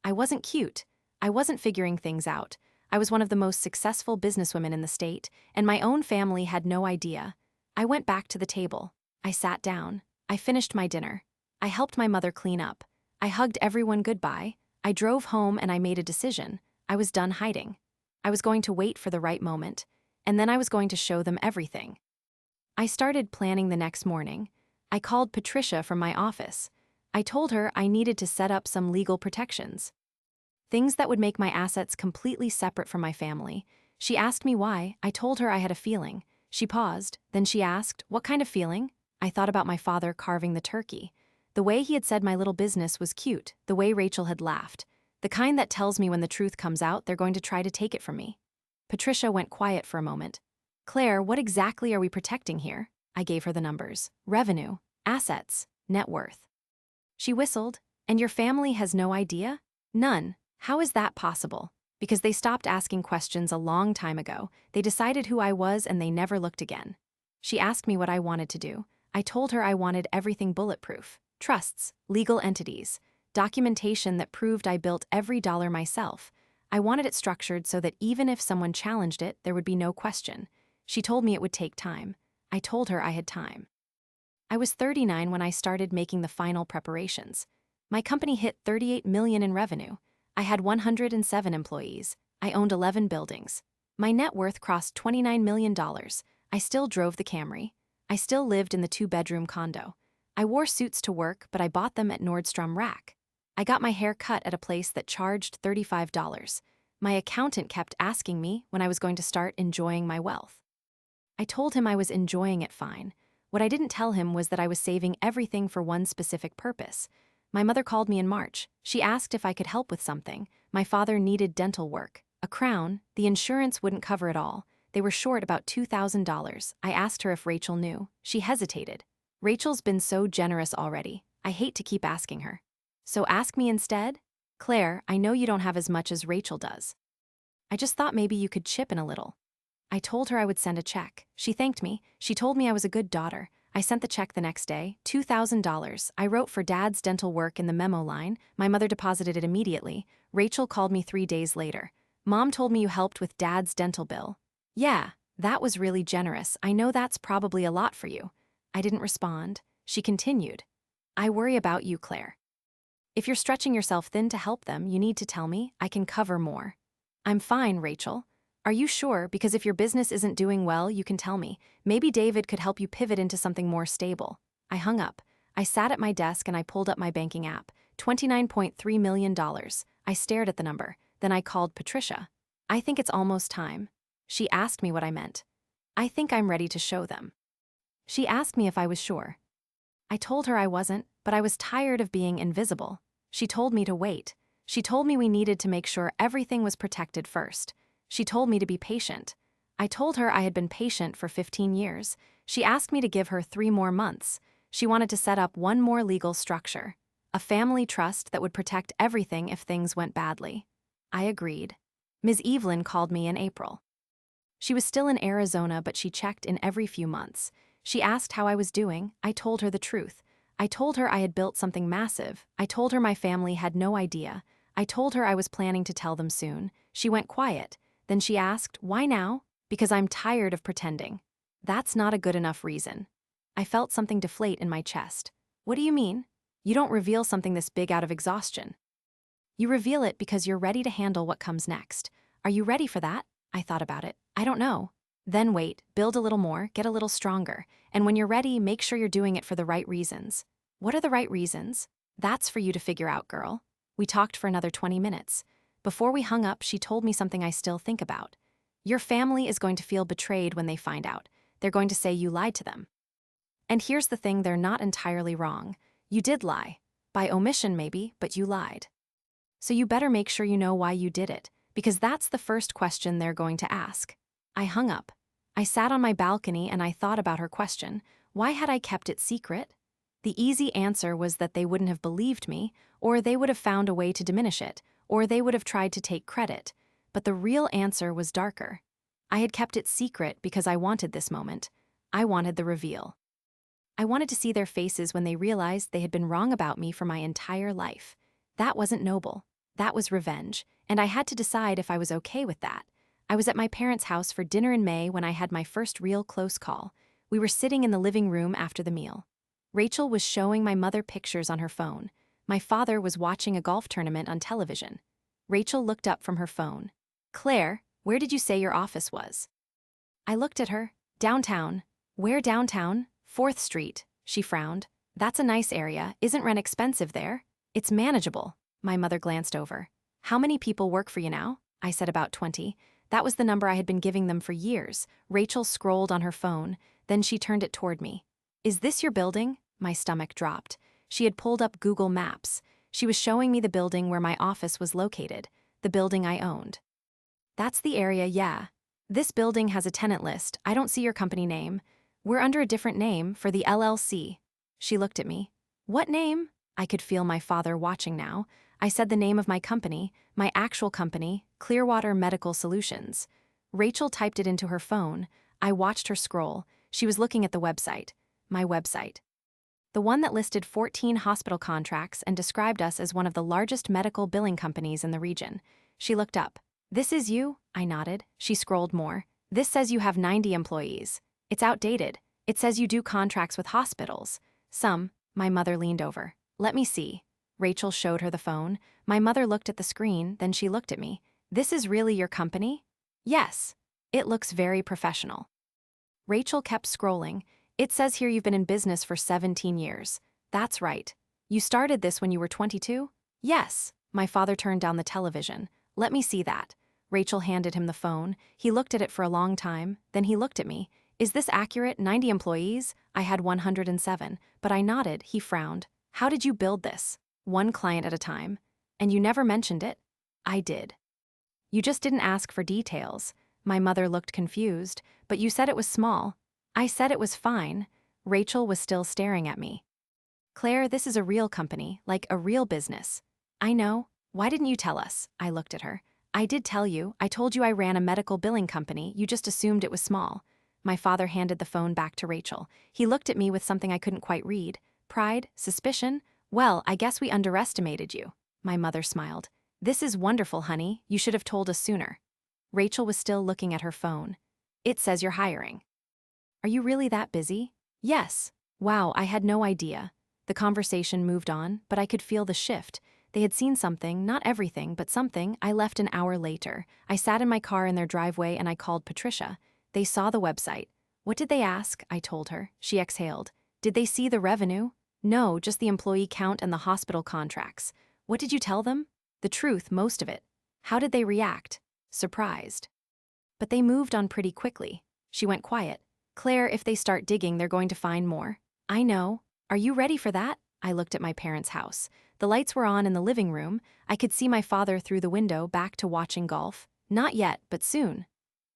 I wasn't cute. I wasn't figuring things out. I was one of the most successful businesswomen in the state, and my own family had no idea. I went back to the table. I sat down. I finished my dinner. I helped my mother clean up. I hugged everyone goodbye. I drove home and I made a decision. I was done hiding. I was going to wait for the right moment, and then I was going to show them everything. I started planning the next morning. I called Patricia from my office. I told her I needed to set up some legal protections. Things that would make my assets completely separate from my family. She asked me why. I told her I had a feeling. She paused, then she asked, what kind of feeling? I thought about my father carving the turkey. The way he had said my little business was cute, the way Rachel had laughed. The kind that tells me when the truth comes out, they're going to try to take it from me. Patricia went quiet for a moment. Claire, what exactly are we protecting here? I gave her the numbers. Revenue, assets, net worth. She whistled. And your family has no idea? None. How is that possible? Because they stopped asking questions a long time ago. They decided who I was and they never looked again. She asked me what I wanted to do. I told her I wanted everything bulletproof. Trusts, legal entities, documentation that proved I built every dollar myself. I wanted it structured so that even if someone challenged it, there would be no question. She told me it would take time. I told her I had time. I was 39 when I started making the final preparations. My company hit $38 million in revenue. I had 107 employees. I owned 11 buildings. My net worth crossed $29 million. I still drove the Camry. I still lived in the 2-bedroom condo. I wore suits to work, but I bought them at Nordstrom Rack. I got my hair cut at a place that charged $35. My accountant kept asking me when I was going to start enjoying my wealth. I told him I was enjoying it fine. What I didn't tell him was that I was saving everything for one specific purpose. My mother called me in March. She asked if I could help with something. My father needed dental work. A crown, the insurance wouldn't cover it all. They were short about $2,000. I asked her if Rachel knew. She hesitated. Rachel's been so generous already. I hate to keep asking her. So ask me instead? Claire, I know you don't have as much as Rachel does. I just thought maybe you could chip in a little. I told her I would send a check. She thanked me. She told me I was a good daughter. I sent the check the next day, $2,000. I wrote for Dad's dental work in the memo line. My mother deposited it immediately. Rachel called me 3 days later. Mom told me you helped with Dad's dental bill. Yeah, that was really generous. I know that's probably a lot for you. I didn't respond. She continued. I worry about you, Claire. If you're stretching yourself thin to help them, you need to tell me. I can cover more. I'm fine, Rachel. Are you sure? Because if your business isn't doing well, you can tell me. Maybe David could help you pivot into something more stable. I hung up. I sat at my desk and I pulled up my banking app. $29.3 million. I stared at the number. Then I called Patricia. I think it's almost time. She asked me what I meant. I think I'm ready to show them. She asked me if I was sure. I told her I wasn't, but I was tired of being invisible. She told me to wait. She told me we needed to make sure everything was protected first. She told me to be patient. I told her I had been patient for 15 years. She asked me to give her 3 more months. She wanted to set up one more legal structure, a family trust that would protect everything if things went badly. I agreed. Ms. Evelyn called me in April. She was still in Arizona, but she checked in every few months. She asked how I was doing. I told her the truth. I told her I had built something massive. I told her my family had no idea. I told her I was planning to tell them soon. She went quiet. Then she asked, "Why now?" "Because I'm tired of pretending." That's not a good enough reason. I felt something deflate in my chest. What do you mean? You don't reveal something this big out of exhaustion. You reveal it because you're ready to handle what comes next. Are you ready for that? I thought about it. I don't know. Then wait, build a little more, get a little stronger. And when you're ready, make sure you're doing it for the right reasons. What are the right reasons? That's for you to figure out, girl. We talked for another 20 minutes. Before we hung up, she told me something I still think about. Your family is going to feel betrayed when they find out. They're going to say you lied to them. And here's the thing, they're not entirely wrong. You did lie. By omission maybe, but you lied. So you better make sure you know why you did it, because that's the first question they're going to ask. I hung up. I sat on my balcony and I thought about her question. Why had I kept it secret? The easy answer was that they wouldn't have believed me, or they would have found a way to diminish it, or they would have tried to take credit. But the real answer was darker. I had kept it secret because I wanted this moment. I wanted the reveal. I wanted to see their faces when they realized they had been wrong about me for my entire life. That wasn't noble. That was revenge, and I had to decide if I was okay with that. I was at my parents' house for dinner in May when I had my first real close call. We were sitting in the living room after the meal. Rachel was showing my mother pictures on her phone. My father was watching a golf tournament on television. Rachel looked up from her phone. "Claire, where did you say your office was?" I looked at her. "Downtown." "Where downtown?" "4th Street." She frowned. "That's a nice area. Isn't rent expensive there?" "It's manageable." My mother glanced over. "How many people work for you now?" I said about 20. That was the number I had been giving them for years. Rachel scrolled on her phone, then she turned it toward me. "Is this your building?" My stomach dropped. She had pulled up Google Maps. She was showing me the building where my office was located, the building I owned. "That's the area, yeah. This building has a tenant list. I don't see your company name. We're under a different name for the LLC." She looked at me. "What name?" I could feel my father watching now. I said the name of my company, my actual company, Clearwater Medical Solutions. Rachel typed it into her phone. I watched her scroll. She was looking at the website. My website. The one that listed 14 hospital contracts and described us as one of the largest medical billing companies in the region. She looked up. "This is you?" I nodded. She scrolled more. "This says you have 90 employees. It's outdated. It says you do contracts with hospitals." "Some." My mother leaned over. "Let me see." Rachel showed her the phone. My mother looked at the screen, then she looked at me. "This is really your company?" "Yes. It looks very professional." Rachel kept scrolling. "It says here you've been in business for 17 years. That's right. You started this when you were 22? "Yes." My father turned down the television. "Let me see that." Rachel handed him the phone. He looked at it for a long time, then he looked at me. "Is this accurate? 90 employees?" I had 107, but I nodded. He frowned. "How did you build this?" "One client at a time." "And you never mentioned it?" "I did." "You just didn't ask for details." My mother looked confused. "But you said it was small." I said it was fine. Rachel was still staring at me. "Claire, this is a real company, like a real business." "I know. Why didn't you tell us?" I looked at her. "I did tell you. I told you I ran a medical billing company. You just assumed it was small." My father handed the phone back to Rachel. He looked at me with something I couldn't quite read. Pride? Suspicion? "Well, I guess we underestimated you." My mother smiled. "This is wonderful, honey. You should have told us sooner." Rachel was still looking at her phone. "It says you're hiring." "Are you really that busy?" "Yes." Wow, I had no idea. The conversation moved on, but I could feel the shift. They had seen something, not everything, but something. I left an hour later. I sat in my car in their driveway and I called Patricia. They saw the website. "What did they ask?" I told her. She exhaled. "Did they see the revenue?" "No, just the employee count and the hospital contracts." "What did you tell them?" "The truth, most of it." "How did they react?" "Surprised." "But they moved on pretty quickly." She went quiet. "Claire, if they start digging, they're going to find more." "I know. Are you ready for that?" I looked at my parents' house. The lights were on in the living room. I could see my father through the window back to watching golf. "Not yet, but soon."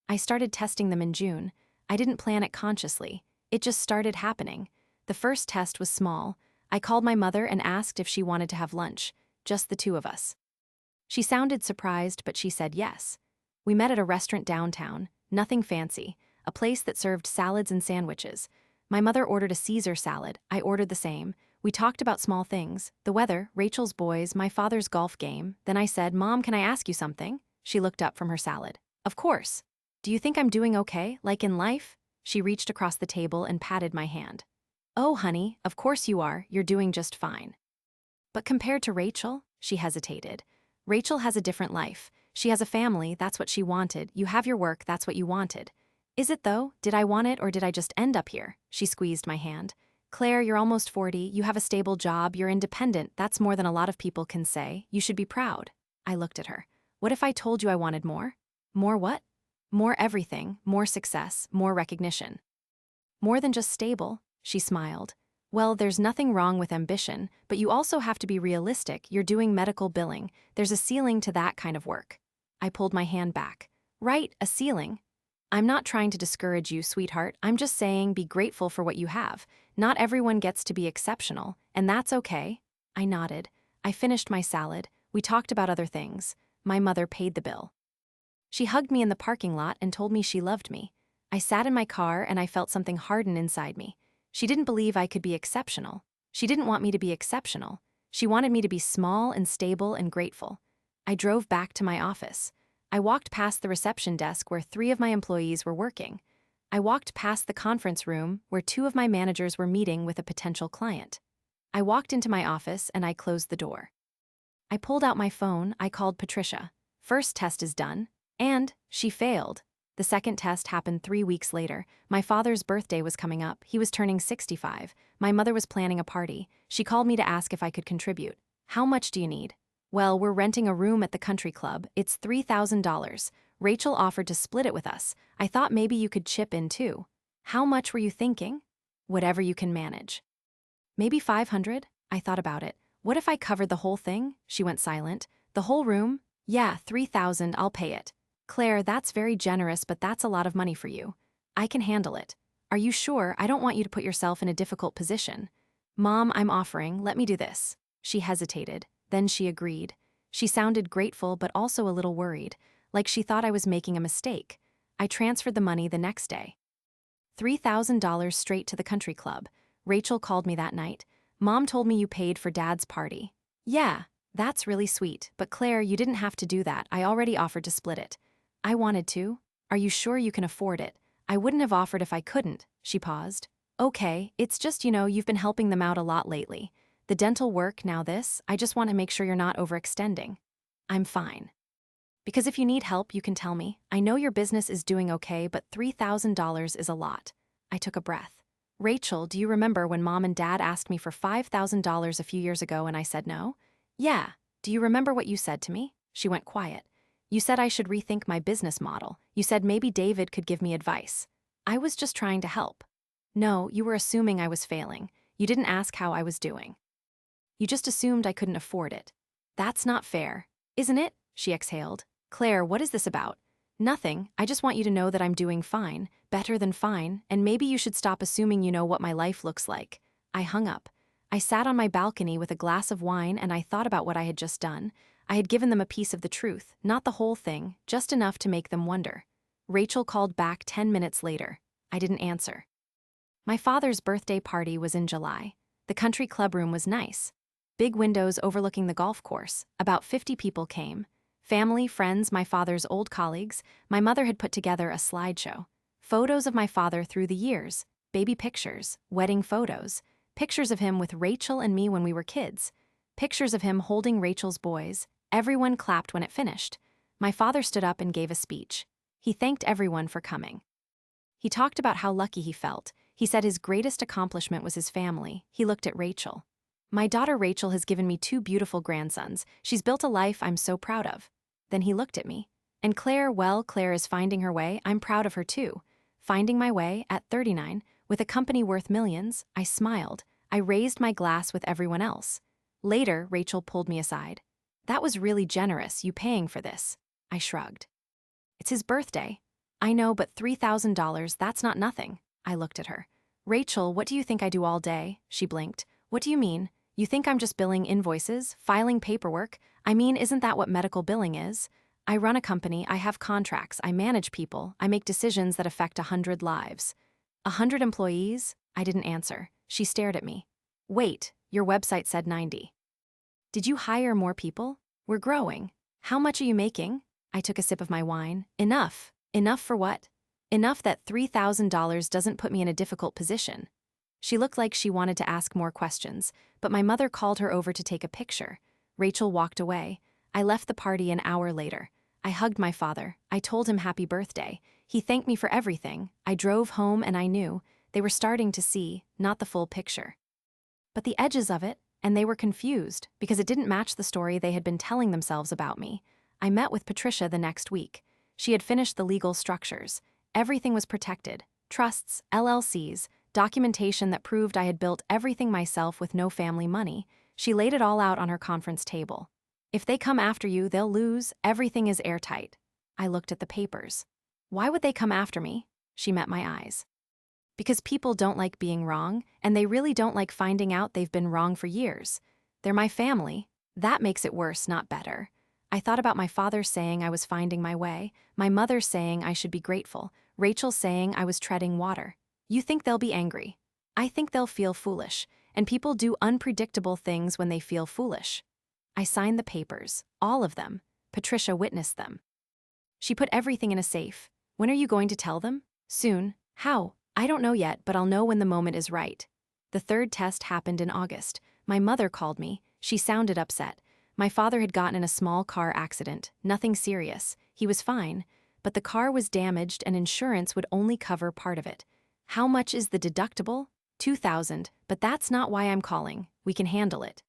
I started testing them in June. I didn't plan it consciously. It just started happening. The first test was small. I called my mother and asked if she wanted to have lunch, just the two of us. She sounded surprised, but she said yes. We met at a restaurant downtown, nothing fancy, a place that served salads and sandwiches. My mother ordered a Caesar salad. I ordered the same. We talked about small things, the weather, Rachel's boys, my father's golf game. Then I said, Mom, can I ask you something? She looked up from her salad. Of course. Do you think I'm doing okay, like in life? She reached across the table and patted my hand. Oh, honey, of course you are, you're doing just fine. But compared to Rachel, she hesitated. Rachel has a different life. She has a family, that's what she wanted. You have your work, that's what you wanted. Is it though? Did I want it or did I just end up here? She squeezed my hand. Claire, you're almost 40, you have a stable job, you're independent, that's more than a lot of people can say. You should be proud. I looked at her. What if I told you I wanted more? More what? More everything, more success, more recognition. More than just stable, she smiled. Well, there's nothing wrong with ambition, but you also have to be realistic. You're doing medical billing. There's a ceiling to that kind of work. I pulled my hand back. Right, a ceiling. I'm not trying to discourage you, sweetheart. I'm just saying be grateful for what you have. Not everyone gets to be exceptional, and that's okay. I nodded. I finished my salad. We talked about other things. My mother paid the bill. She hugged me in the parking lot and told me she loved me. I sat in my car and I felt something harden inside me. She didn't believe I could be exceptional. She didn't want me to be exceptional. She wanted me to be small and stable and grateful. I drove back to my office. I walked past the reception desk where 3 of my employees were working. I walked past the conference room where 2 of my managers were meeting with a potential client. I walked into my office and I closed the door. I pulled out my phone, I called Patricia. First test is done. And she failed. The second test happened 3 weeks later. My father's birthday was coming up. He was turning 65. My mother was planning a party. She called me to ask if I could contribute. How much do you need? Well, we're renting a room at the country club. It's $3,000. Rachel offered to split it with us. I thought maybe you could chip in too. How much were you thinking? Whatever you can manage. Maybe 500? I thought about it. What if I covered the whole thing? She went silent. The whole room? Yeah, 3,000, I'll pay it. Claire, that's very generous, but that's a lot of money for you. I can handle it. Are you sure? I don't want you to put yourself in a difficult position. Mom, I'm offering, let me do this. She hesitated, then she agreed. She sounded grateful but also a little worried, like she thought I was making a mistake. I transferred the money the next day. $3,000 straight to the country club. Rachel called me that night. Mom told me you paid for Dad's party. Yeah, that's really sweet, but Claire, you didn't have to do that. I already offered to split it. I wanted to. Are you sure you can afford it? I wouldn't have offered if I couldn't. She paused. Okay, it's just, you've been helping them out a lot lately. The dental work, now this, I just want to make sure you're not overextending. I'm fine. Because if you need help, you can tell me. I know your business is doing okay, but $3,000 is a lot. I took a breath. Rachel, do you remember when Mom and Dad asked me for $5,000 a few years ago and I said no? Yeah. Do you remember what you said to me? She went quiet. You said I should rethink my business model. You said maybe David could give me advice. I was just trying to help. No, you were assuming I was failing. You didn't ask how I was doing. You just assumed I couldn't afford it. That's not fair. Isn't it? She exhaled. Claire, what is this about? Nothing. I just want you to know that I'm doing fine, better than fine, and maybe you should stop assuming you know what my life looks like. I hung up. I sat on my balcony with a glass of wine and I thought about what I had just done. I had given them a piece of the truth, not the whole thing, just enough to make them wonder. Rachel called back 10 minutes later. I didn't answer. My father's birthday party was in July. The country club room was nice. Big windows overlooking the golf course. About 50 people came. Family, friends, my father's old colleagues. My mother had put together a slideshow. Photos of my father through the years. Baby pictures, wedding photos. Pictures of him with Rachel and me when we were kids. Pictures of him holding Rachel's boys. Everyone clapped when it finished. My father stood up and gave a speech. He thanked everyone for coming. He talked about how lucky he felt. He said his greatest accomplishment was his family. He looked at Rachel. My daughter Rachel has given me 2 beautiful grandsons. She's built a life I'm so proud of. Then he looked at me. And Claire, well, Claire is finding her way. I'm proud of her too. Finding my way, at 39, with a company worth millions, I smiled. I raised my glass with everyone else. Later, Rachel pulled me aside. That was really generous, you paying for this. I shrugged. It's his birthday. I know, but $3,000, that's not nothing. I looked at her. Rachel, what do you think I do all day? She blinked. What do you mean? You think I'm just billing invoices, filing paperwork? I mean, isn't that what medical billing is? I run a company, I have contracts, I manage people, I make decisions that affect 100 lives. 100 employees? I didn't answer. She stared at me. Wait, Your website said 90. Did you hire more people? We're growing. How much are you making? I took a sip of my wine. Enough. Enough for what? Enough that $3,000 doesn't put me in a difficult position. She looked like she wanted to ask more questions, but my mother called her over to take a picture. Rachel walked away. I left the party an hour later. I hugged my father. I told him happy birthday. He thanked me for everything. I drove home and I knew they were starting to see, not the full picture, but the edges of it, and they were confused because it didn't match the story they had been telling themselves about me. I met with Patricia the next week. She had finished the legal structures. Everything was protected. Trusts, LLCs, documentation that proved I had built everything myself with no family money. She laid it all out on her conference table. If they come after you, they'll lose. Everything is airtight. I looked at the papers. Why would they come after me? She met my eyes. Because people don't like being wrong, and they really don't like finding out they've been wrong for years. They're my family. That makes it worse, not better. I thought about my father saying I was finding my way, my mother saying I should be grateful, Rachel saying I was treading water. You think they'll be angry. I think they'll feel foolish, and people do unpredictable things when they feel foolish. I signed the papers, all of them. Patricia witnessed them. She put everything in a safe. When are you going to tell them? Soon. How? I don't know yet, but I'll know when the moment is right. The third test happened in August. My mother called me. She sounded upset. My father had gotten in a small car accident, nothing serious. He was fine, but the car was damaged and insurance would only cover part of it. How much is the deductible? $2,000, but that's not why I'm calling. We can handle it.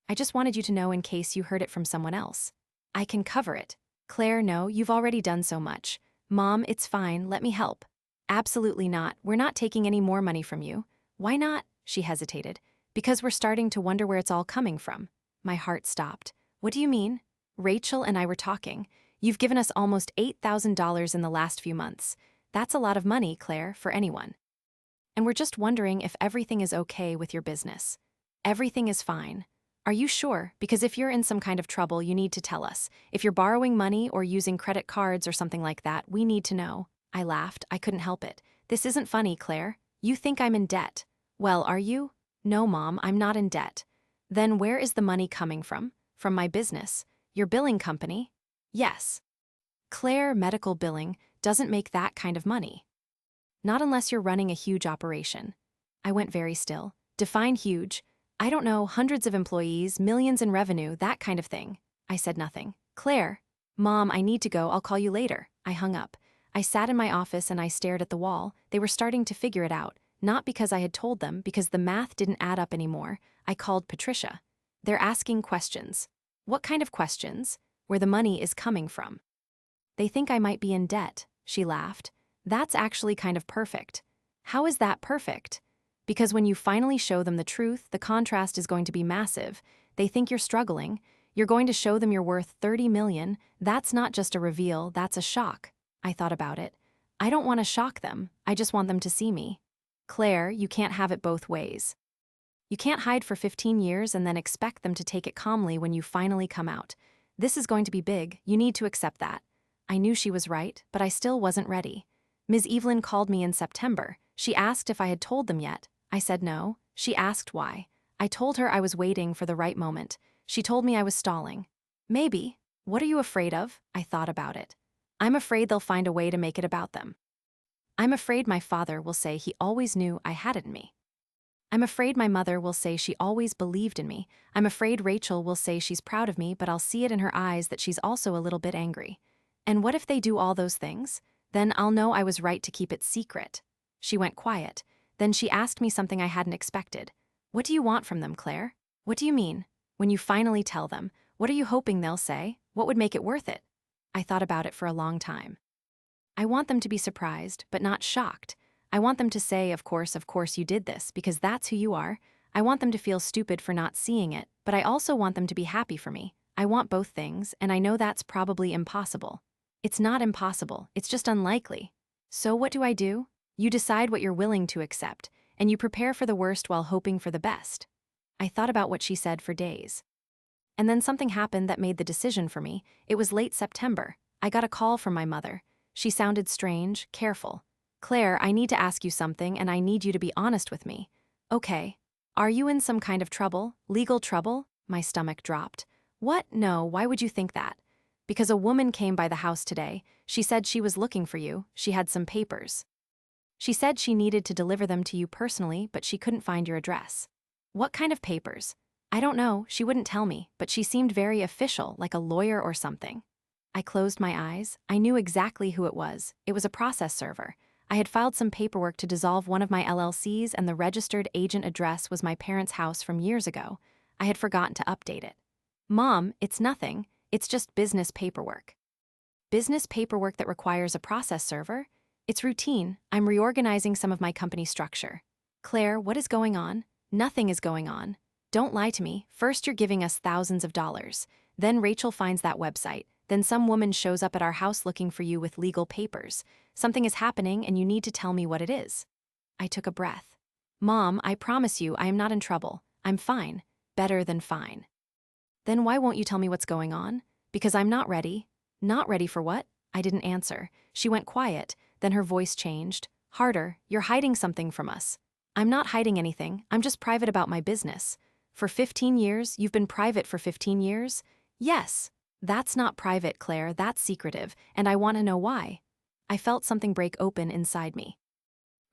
I just wanted you to know in case you heard it from someone else. I can cover it. Claire, no, you've already done so much. Mom, it's fine, let me help. Absolutely not, we're not taking any more money from you. Why not? She hesitated. Because we're starting to wonder where it's all coming from. My heart stopped. What do you mean? Rachel and I were talking. You've given us almost $8,000 in the last few months. That's a lot of money, Claire, for anyone. And we're just wondering if everything is okay with your business. Everything is fine. Are you sure? Because if you're in some kind of trouble, you need to tell us. If you're borrowing money or using credit cards or something like that, we need to know. I laughed. I couldn't help it. This isn't funny, Claire. You think I'm in debt. Well, are you? No, Mom, I'm not in debt. Then where is the money coming from? From my business. Your billing company? Yes. Claire, medical billing doesn't make that kind of money. Not unless you're running a huge operation. I went very still. Define huge. I don't know, hundreds of employees, millions in revenue, that kind of thing. I said nothing. Claire. Mom, I need to go, I'll call you later. I hung up. I sat in my office and I stared at the wall. They were starting to figure it out. Not because I had told them, because the math didn't add up anymore. I called Patricia. They're asking questions. What kind of questions? Where the money is coming from. They think I might be in debt. She laughed. That's actually kind of perfect. How is that perfect? Because when you finally show them the truth, the contrast is going to be massive. They think you're struggling. You're going to show them you're worth $30 million. That's not just a reveal, that's a shock. I thought about it. I don't want to shock them. I just want them to see me. Claire, you can't have it both ways. You can't hide for 15 years and then expect them to take it calmly when you finally come out. This is going to be big. You need to accept that. I knew she was right, but I still wasn't ready. Ms. Evelyn called me in September. She asked if I had told them yet. I said no. She asked why. I told her I was waiting for the right moment. She told me I was stalling. Maybe. What are you afraid of? I thought about it. I'm afraid they'll find a way to make it about them. I'm afraid my father will say he always knew I had it in me. I'm afraid my mother will say she always believed in me. I'm afraid Rachel will say she's proud of me, but I'll see it in her eyes that she's also a little bit angry. And what if they do all those things? Then I'll know I was right to keep it secret. She went quiet. Then she asked me something I hadn't expected. What do you want from them, Claire? What do you mean? When you finally tell them, what are you hoping they'll say? What would make it worth it? I thought about it for a long time. I want them to be surprised, but not shocked. I want them to say, of course you did this, because that's who you are. I want them to feel stupid for not seeing it, but I also want them to be happy for me. I want both things, and I know that's probably impossible. It's not impossible, it's just unlikely. So what do? You decide what you're willing to accept, and you prepare for the worst while hoping for the best. I thought about what she said for days. And then something happened that made the decision for me. It was late September. I got a call from my mother. She sounded strange, careful. Claire, I need to ask you something, and I need you to be honest with me. Okay. Are you in some kind of trouble? Legal trouble? My stomach dropped. What? No, why would you think that? Because a woman came by the house today. She said she was looking for you. She had some papers. She said she needed to deliver them to you personally, but she couldn't find your address. What kind of papers? I don't know, she wouldn't tell me, but she seemed very official, like a lawyer or something. I closed my eyes. I knew exactly who it was. It was a process server. I had filed some paperwork to dissolve one of my LLCs, and the registered agent address was my parents' house from years ago. I had forgotten to update it. Mom, it's nothing. It's just business paperwork. Business paperwork that requires a process server? It's routine. I'm reorganizing some of my company structure. Claire, what is going on? Nothing is going on. Don't lie to me. First you're giving us thousands of dollars. Then Rachel finds that website. Then some woman shows up at our house looking for you with legal papers. Something is happening and you need to tell me what it is. I took a breath. Mom, I promise you I am not in trouble. I'm fine. Better than fine. Then why won't you tell me what's going on? Because I'm not ready. Not ready for what? I didn't answer. She went quiet, then her voice changed. Harder, you're hiding something from us. I'm not hiding anything, I'm just private about my business. For 15 years, you've been private for 15 years? Yes. That's not private, Claire, that's secretive, and I want to know why. I felt something break open inside me.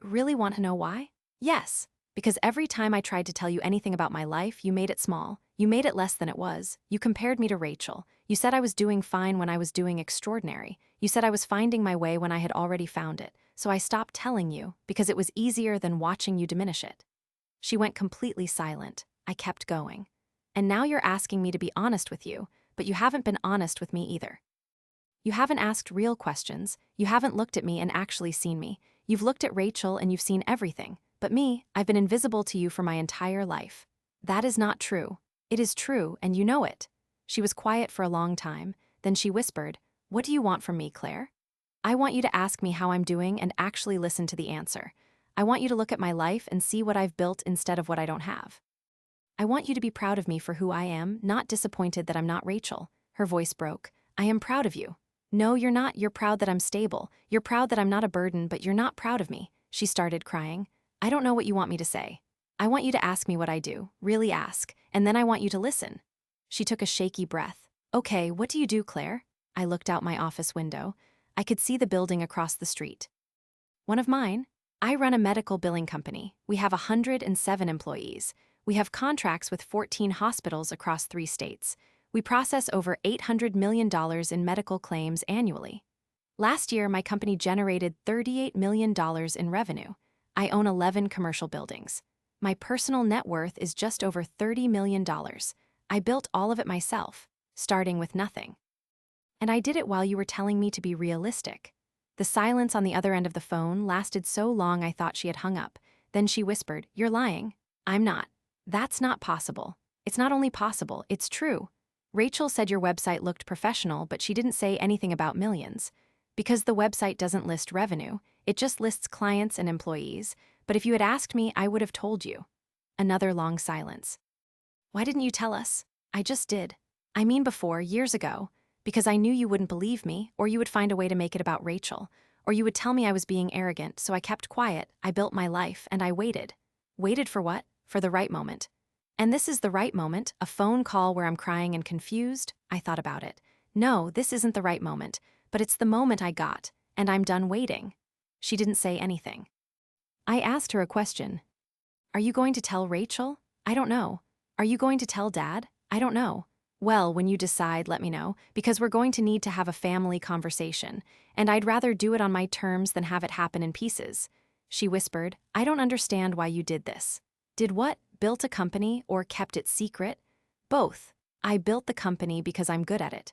Really want to know why? Yes. Because every time I tried to tell you anything about my life, you made it small. You made it less than it was. You compared me to Rachel. You said I was doing fine when I was doing extraordinary. You said I was finding my way when I had already found it. So I stopped telling you, because it was easier than watching you diminish it. She went completely silent. I kept going. And now you're asking me to be honest with you, but you haven't been honest with me either. You haven't asked real questions. You haven't looked at me and actually seen me. You've looked at Rachel and you've seen everything. But me, I've been invisible to you for my entire life. That is not true. It is true, and you know it. She was quiet for a long time. Then she whispered, "What do you want from me, Claire?" I want you to ask me how I'm doing and actually listen to the answer. I want you to look at my life and see what I've built instead of what I don't have. I want you to be proud of me for who I am, not disappointed that I'm not Rachel. Her voice broke. I am proud of you. No, you're not. You're proud that I'm stable. You're proud that I'm not a burden, but you're not proud of me. She started crying. I don't know what you want me to say. I want you to ask me what I do, really ask, and then I want you to listen. She took a shaky breath. Okay, what do you do, Claire? I looked out my office window. I could see the building across the street. One of mine? I run a medical billing company. We have 107 employees. We have contracts with 14 hospitals across 3 states. We process over $800 million in medical claims annually. Last year, my company generated $38 million in revenue. I own 11 commercial buildings. My personal net worth is just over $30 million. I built all of it myself, starting with nothing. And I did it while you were telling me to be realistic. The silence on the other end of the phone lasted so long I thought she had hung up. Then she whispered, "You're lying." "I'm not. That's not possible. It's not only possible, it's true. Rachel said your website looked professional, but she didn't say anything about millions. Because the website doesn't list revenue, it just lists clients and employees. But if you had asked me, I would have told you." Another long silence. "Why didn't you tell us?" "I just did. I mean before, years ago. Because I knew you wouldn't believe me, or you would find a way to make it about Rachel. Or you would tell me I was being arrogant, so I kept quiet, I built my life, and I waited. Waited for what? For the right moment. And this is the right moment, a phone call where I'm crying and confused? I thought about it. No, this isn't the right moment, but it's the moment I got, and I'm done waiting. She didn't say anything. I asked her a question. Are you going to tell Rachel? I don't know. Are you going to tell Dad? I don't know. Well, when you decide, let me know, because we're going to need to have a family conversation, and I'd rather do it on my terms than have it happen in pieces. She whispered, I don't understand why you did this. Did what? Built a company or kept it secret? Both. I built the company because I'm good at it.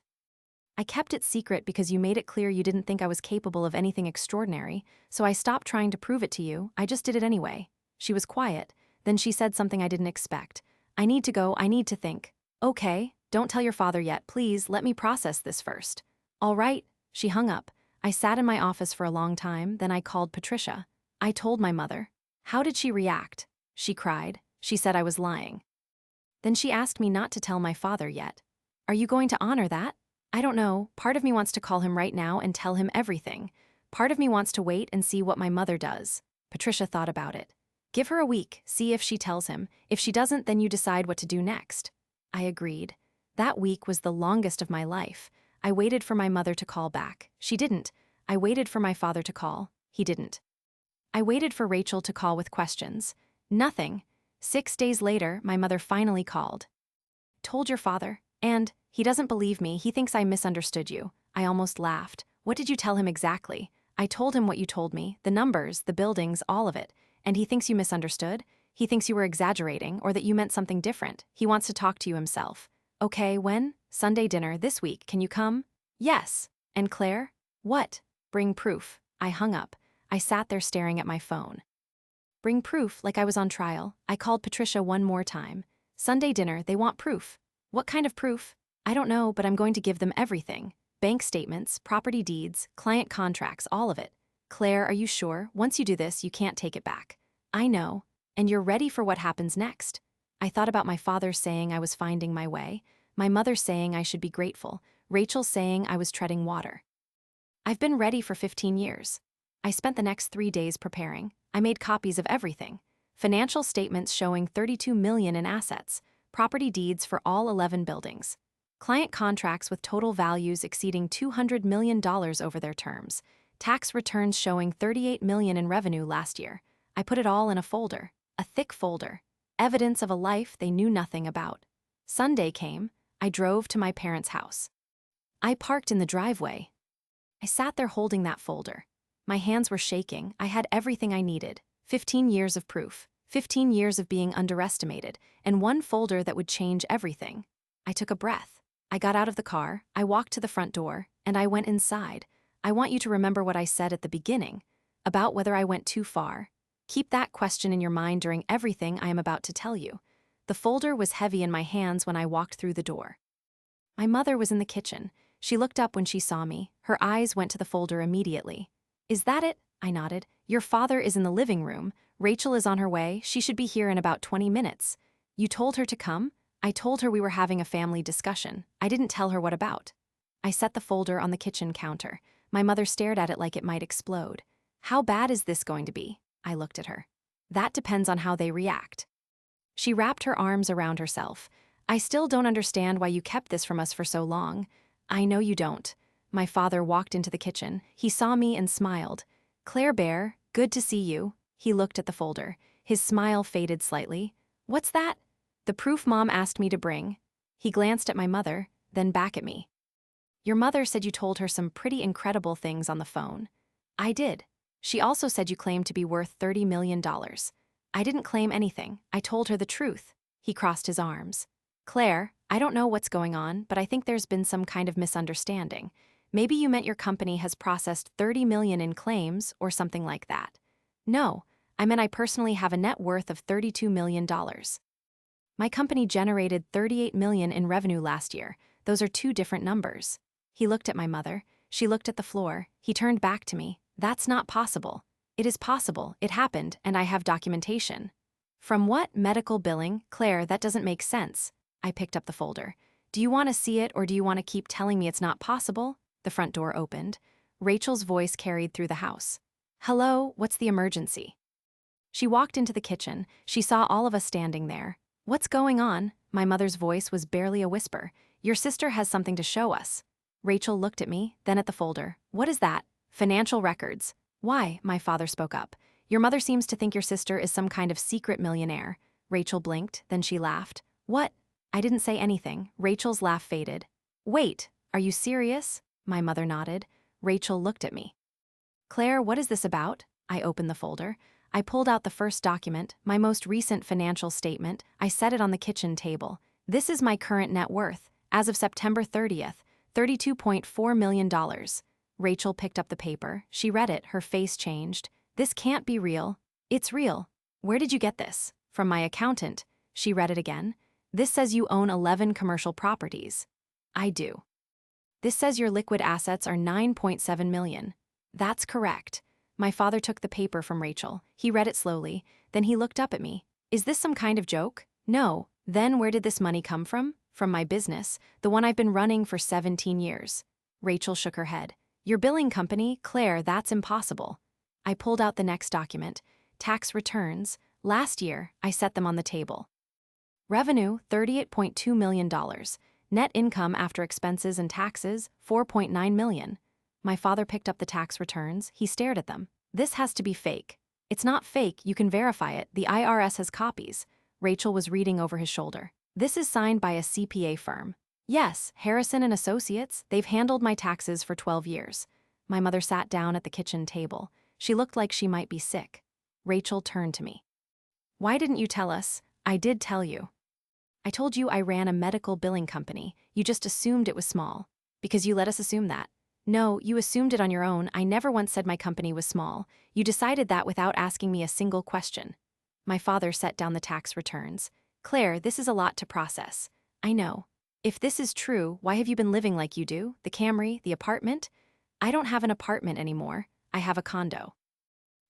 I kept it secret because you made it clear you didn't think I was capable of anything extraordinary, so I stopped trying to prove it to you, I just did it anyway. She was quiet. Then she said something I didn't expect. I need to go, I need to think. Okay, don't tell your father yet, please, let me process this first. All right, she hung up. I sat in my office for a long time, then I called Patricia. I told my mother. How did she react? She cried. She said I was lying. Then she asked me not to tell my father yet. Are you going to honor that? I don't know, part of me wants to call him right now and tell him everything. Part of me wants to wait and see what my mother does. Patricia thought about it. Give her a week, see if she tells him. If she doesn't, then you decide what to do next. I agreed. That week was the longest of my life. I waited for my mother to call back. She didn't. I waited for my father to call. He didn't. I waited for Rachel to call with questions. Nothing. 6 days later, my mother finally called. Told your father? And he doesn't believe me. He thinks I misunderstood you. I almost laughed. What did you tell him exactly? I told him what you told me, the numbers, the buildings, all of it. And he thinks you misunderstood? He thinks you were exaggerating or that you meant something different. He wants to talk to you himself. Okay, when? Sunday dinner, this week. Can you come? Yes. And Claire? What? Bring proof. I hung up. I sat there staring at my phone. Bring proof, like I was on trial. I called Patricia one more time. Sunday dinner, they want proof. What kind of proof? I don't know, but I'm going to give them everything. Bank statements, property deeds, client contracts, all of it. Claire, are you sure? Once you do this, you can't take it back. I know. And you're ready for what happens next. I thought about my father saying I was finding my way, my mother saying I should be grateful, Rachel saying I was treading water. I've been ready for 15 years. I spent the next 3 days preparing. I made copies of everything. Financial statements showing $32 million in assets, property deeds for all 11 buildings. Client contracts with total values exceeding $200 million over their terms. Tax returns showing $38 million in revenue last year. I put it all in a folder, a thick folder. Evidence of a life they knew nothing about. Sunday came. I drove to my parents' house. I parked in the driveway. I sat there holding that folder. My hands were shaking. I had everything I needed. 15 years of proof, 15 years of being underestimated, and one folder that would change everything. I took a breath. I got out of the car, I walked to the front door, and I went inside. I want you to remember what I said at the beginning, about whether I went too far. Keep that question in your mind during everything I am about to tell you. The folder was heavy in my hands when I walked through the door. My mother was in the kitchen. She looked up when she saw me. Her eyes went to the folder immediately. Is that it? I nodded. Your father is in the living room. Rachel is on her way. She should be here in about 20 minutes. You told her to come? I told her we were having a family discussion. I didn't tell her what about. I set the folder on the kitchen counter. My mother stared at it like it might explode. How bad is this going to be? I looked at her. That depends on how they react. She wrapped her arms around herself. I still don't understand why you kept this from us for so long. I know you don't. My father walked into the kitchen. He saw me and smiled. Claire Bear, good to see you. He looked at the folder. His smile faded slightly. What's that? The proof Mom asked me to bring. He glanced at my mother, then back at me. Your mother said you told her some pretty incredible things on the phone. I did. She also said you claimed to be worth $30 million. I didn't claim anything. I told her the truth. He crossed his arms. Claire, I don't know what's going on, but I think there's been some kind of misunderstanding. Maybe you meant your company has processed $30 million in claims or something like that. No, I meant I personally have a net worth of $32 million. My company generated $38 million in revenue last year. Those are two different numbers. He looked at my mother. She looked at the floor. He turned back to me. That's not possible. It is possible. It happened, and I have documentation. From what? Medical billing? Claire, that doesn't make sense. I picked up the folder. Do you want to see it, or do you want to keep telling me it's not possible? The front door opened. Rachel's voice carried through the house. Hello, what's the emergency? She walked into the kitchen. She saw all of us standing there. What's going on? My mother's voice was barely a whisper. Your sister has something to show us. Rachel looked at me, then at the folder. What is that? Financial records. Why? My father spoke up. Your mother seems to think your sister is some kind of secret millionaire. Rachel blinked, then she laughed. What? I didn't say anything. Rachel's laugh faded. Wait, are you serious? My mother nodded. Rachel looked at me. Claire, what is this about? I opened the folder. I pulled out the first document, my most recent financial statement. I set it on the kitchen table. This is my current net worth. As of September 30th, $32.4 million. Rachel picked up the paper. She read it. Her face changed. This can't be real. It's real. Where did you get this? From my accountant. She read it again. This says you own 11 commercial properties. I do. This says your liquid assets are $9.7 million. That's correct. My father took the paper from Rachel. He read it slowly. Then he looked up at me. Is this some kind of joke? No. Then where did this money come from? From my business, the one I've been running for 17 years. Rachel shook her head. Your billing company? Claire, that's impossible. I pulled out the next document. Tax returns. Last year, I set them on the table. Revenue, $38.2 million. Net income after expenses and taxes, $4.9 million. My father picked up the tax returns. He stared at them. This has to be fake. It's not fake, you can verify it. The IRS has copies. Rachel was reading over his shoulder. This is signed by a CPA firm. Yes, Harrison and Associates, they've handled my taxes for 12 years. My mother sat down at the kitchen table. She looked like she might be sick. Rachel turned to me. Why didn't you tell us? I did tell you. I told you I ran a medical billing company. You just assumed it was small. Because you let us assume that. No, you assumed it on your own. I never once said my company was small. You decided that without asking me a single question. My father set down the tax returns. Claire, this is a lot to process. I know. If this is true, why have you been living like you do? The Camry, the apartment? I don't have an apartment anymore. I have a condo.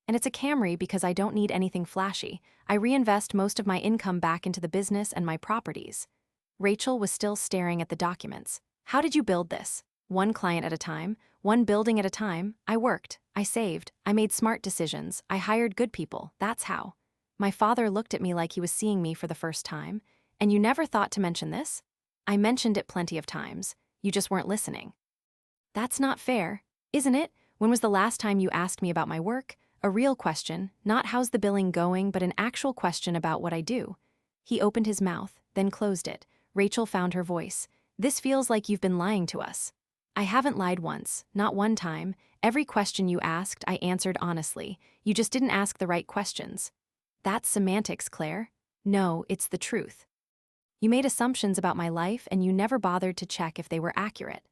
And it's a Camry because I don't need anything flashy. I reinvest most of my income back into the business and my properties. Rachel was still staring at the documents. How did you build this? One client at a time, one building at a time. I worked, I saved, I made smart decisions, I hired good people. That's how. My father looked at me like he was seeing me for the first time. And you never thought to mention this? I mentioned it plenty of times. You just weren't listening. That's not fair, isn't it? When was the last time you asked me about my work? A real question, not how's the billing going, but an actual question about what I do. He opened his mouth, then closed it. Rachel found her voice. This feels like you've been lying to us. I haven't lied once, not one time. Every question you asked, I answered honestly. You just didn't ask the right questions. That's semantics, Claire. No, it's the truth. You made assumptions about my life and you never bothered to check if they were accurate.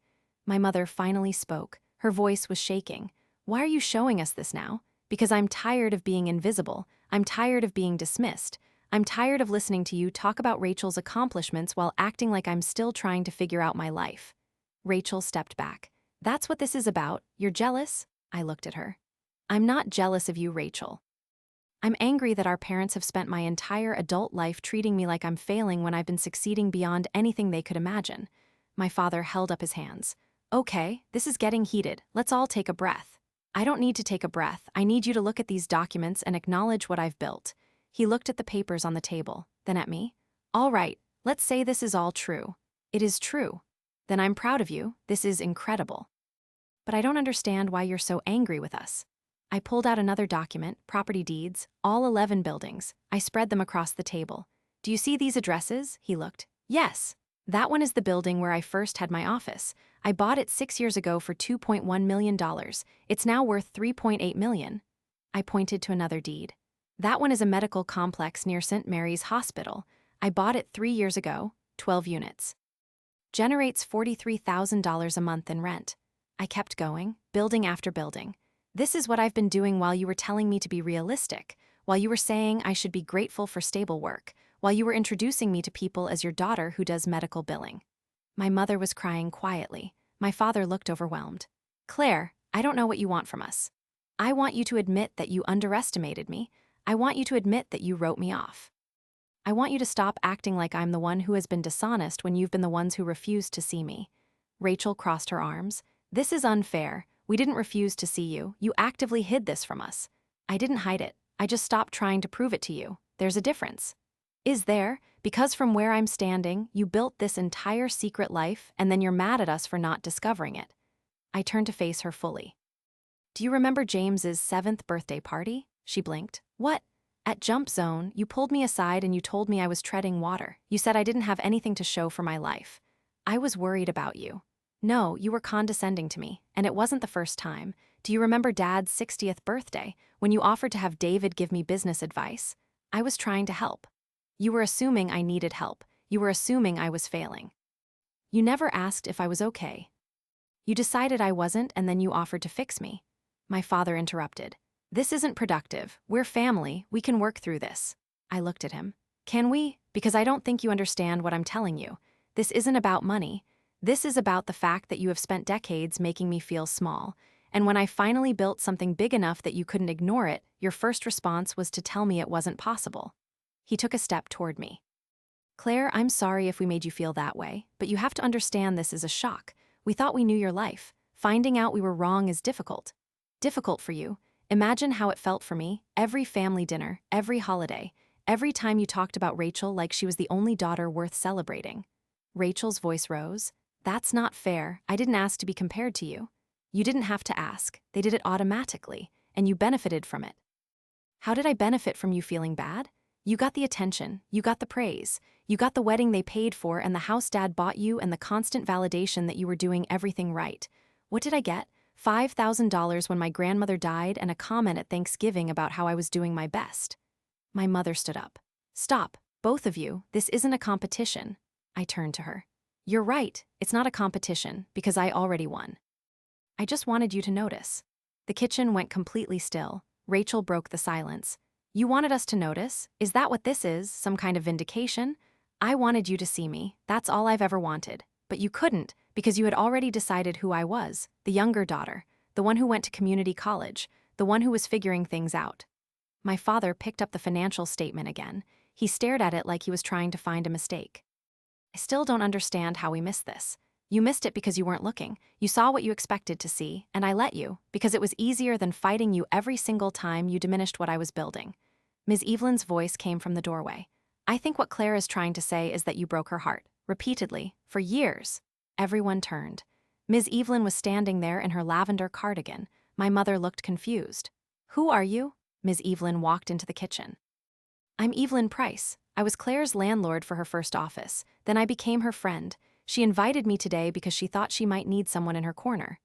My mother finally spoke. Her voice was shaking. Why are you showing us this now? Because I'm tired of being invisible. I'm tired of being dismissed. I'm tired of listening to you talk about Rachel's accomplishments while acting like I'm still trying to figure out my life. Rachel stepped back. That's what this is about. You're jealous? I looked at her. I'm not jealous of you, Rachel. I'm angry that our parents have spent my entire adult life treating me like I'm failing when I've been succeeding beyond anything they could imagine. My father held up his hands. Okay, this is getting heated. Let's all take a breath. I don't need to take a breath. I need you to look at these documents and acknowledge what I've built. He looked at the papers on the table, then at me. All right, let's say this is all true. It is true. Then I'm proud of you. This is incredible. But I don't understand why you're so angry with us. I pulled out another document, property deeds, all 11 buildings. I spread them across the table. Do you see these addresses? He looked. Yes. That one is the building where I first had my office. I bought it 6 years ago for $2.1 million. It's now worth $3.8 million. I pointed to another deed. That one is a medical complex near St. Mary's Hospital. I bought it 3 years ago, 12 units. Generates $43,000 a month in rent. I kept going, building after building. This is what I've been doing while you were telling me to be realistic, while you were saying I should be grateful for stable work, while you were introducing me to people as your daughter who does medical billing. My mother was crying quietly. My father looked overwhelmed. Claire, I don't know what you want from us. I want you to admit that you underestimated me. I want you to admit that you wrote me off. I want you to stop acting like I'm the one who has been dishonest when you've been the ones who refused to see me. Rachel crossed her arms. This is unfair. We didn't refuse to see you. You actively hid this from us. I didn't hide it. I just stopped trying to prove it to you. There's a difference. Is there? Because from where I'm standing, you built this entire secret life and then you're mad at us for not discovering it. I turned to face her fully. Do you remember James's 7th birthday party? She blinked. What? At Jump Zone, you pulled me aside and you told me I was treading water. You said I didn't have anything to show for my life. I was worried about you. No, you were condescending to me, and it wasn't the first time. Do you remember Dad's 60th birthday, when you offered to have David give me business advice? I was trying to help. You were assuming I needed help. You were assuming I was failing. You never asked if I was okay. You decided I wasn't, and then you offered to fix me. My father interrupted. This isn't productive. We're family. We can work through this. I looked at him. Can we? Because I don't think you understand what I'm telling you. This isn't about money. This is about the fact that you have spent decades making me feel small. And when I finally built something big enough that you couldn't ignore it, your first response was to tell me it wasn't possible. He took a step toward me. Claire, I'm sorry if we made you feel that way, but you have to understand this is a shock. We thought we knew your life. Finding out we were wrong is difficult. Difficult for you. Imagine how it felt for me, every family dinner, every holiday, every time you talked about Rachel like she was the only daughter worth celebrating. Rachel's voice rose. That's not fair. I didn't ask to be compared to you. You didn't have to ask. They did it automatically, and you benefited from it. How did I benefit from you feeling bad? You got the attention, you got the praise, you got the wedding they paid for and the house Dad bought you and the constant validation that you were doing everything right. What did I get? $5,000 when my grandmother died and a comment at Thanksgiving about how I was doing my best. My mother stood up. Stop, both of you, this isn't a competition. I turned to her. You're right, it's not a competition, because I already won. I just wanted you to notice. The kitchen went completely still. Rachel broke the silence. You wanted us to notice? Is that what this is, some kind of vindication? I wanted you to see me, that's all I've ever wanted. But you couldn't, because you had already decided who I was, the younger daughter, the one who went to community college, the one who was figuring things out. My father picked up the financial statement again. He stared at it like he was trying to find a mistake. I still don't understand how we missed this. You missed it because you weren't looking. You saw what you expected to see, and I let you, because it was easier than fighting you every single time you diminished what I was building. Ms. Evelyn's voice came from the doorway. I think what Claire is trying to say is that you broke her heart, repeatedly, for years. Everyone turned. Ms. Evelyn was standing there in her lavender cardigan. My mother looked confused. Who are you? Ms. Evelyn walked into the kitchen. I'm Evelyn Price. I was Claire's landlord for her first office. Then I became her friend. She invited me today because she thought she might need someone in her corner.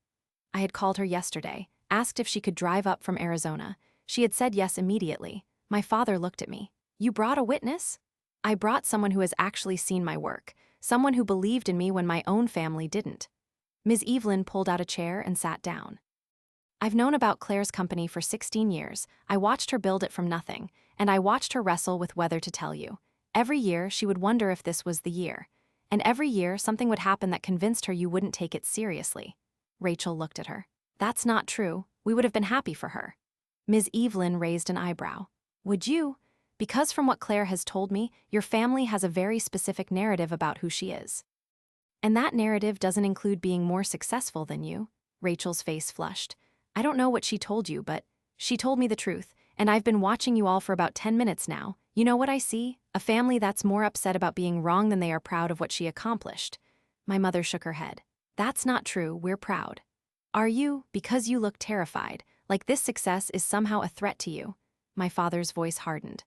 I had called her yesterday, asked if she could drive up from Arizona. She had said yes immediately. My father looked at me. You brought a witness? I brought someone who has actually seen my work, someone who believed in me when my own family didn't. Ms. Evelyn pulled out a chair and sat down. I've known about Claire's company for 16 years. I watched her build it from nothing, and I watched her wrestle with whether to tell you. Every year, she would wonder if this was the year. And every year, something would happen that convinced her you wouldn't take it seriously. Rachel looked at her. That's not true. We would have been happy for her. Ms. Evelyn raised an eyebrow. Would you? Because from what Claire has told me, your family has a very specific narrative about who she is. And that narrative doesn't include being more successful than you. Rachel's face flushed. I don't know what she told you, but she told me the truth, and I've been watching you all for about 10 minutes now. You know what I see? A family that's more upset about being wrong than they are proud of what she accomplished. My mother shook her head. That's not true, we're proud. Are you? Because you look terrified, like this success is somehow a threat to you. My father's voice hardened.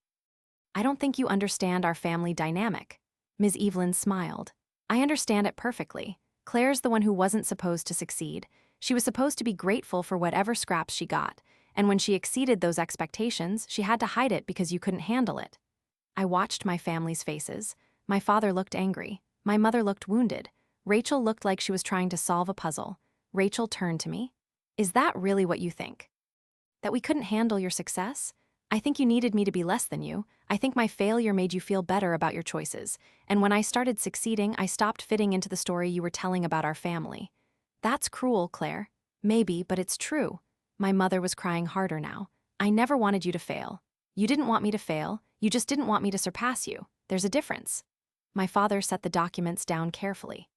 I don't think you understand our family dynamic. Ms. Evelyn smiled. I understand it perfectly. Claire's the one who wasn't supposed to succeed. She was supposed to be grateful for whatever scraps she got, and when she exceeded those expectations, she had to hide it because you couldn't handle it. I watched my family's faces. My father looked angry. My mother looked wounded. Rachel looked like she was trying to solve a puzzle. Rachel turned to me. Is that really what you think? That we couldn't handle your success? I think you needed me to be less than you. I think my failure made you feel better about your choices. And when I started succeeding, I stopped fitting into the story you were telling about our family. That's cruel, Claire. Maybe, but it's true. My mother was crying harder now. I never wanted you to fail. You didn't want me to fail. You just didn't want me to surpass you. There's a difference. My father set the documents down carefully.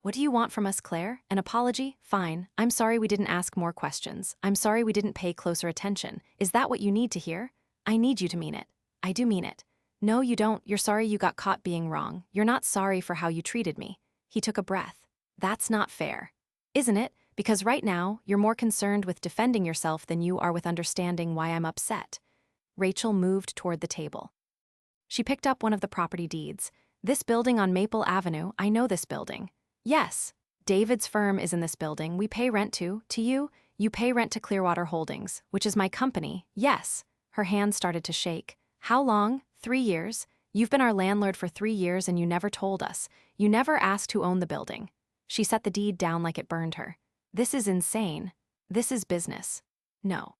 What do you want from us, Claire? An apology? Fine. I'm sorry we didn't ask more questions. I'm sorry we didn't pay closer attention. Is that what you need to hear? I need you to mean it. I do mean it. No, you don't. You're sorry you got caught being wrong. You're not sorry for how you treated me. He took a breath. That's not fair. Isn't it? Because right now, you're more concerned with defending yourself than you are with understanding why I'm upset. Rachel moved toward the table. She picked up one of the property deeds. This building on Maple Avenue, I know this building. Yes. David's firm is in this building. We pay rent to you. You pay rent to Clearwater Holdings, which is my company. Yes. Her hand started to shake. How long? 3 years. You've been our landlord for 3 years and you never told us. You never asked who owned the building. She set the deed down like it burned her. This is insane. This is business. No.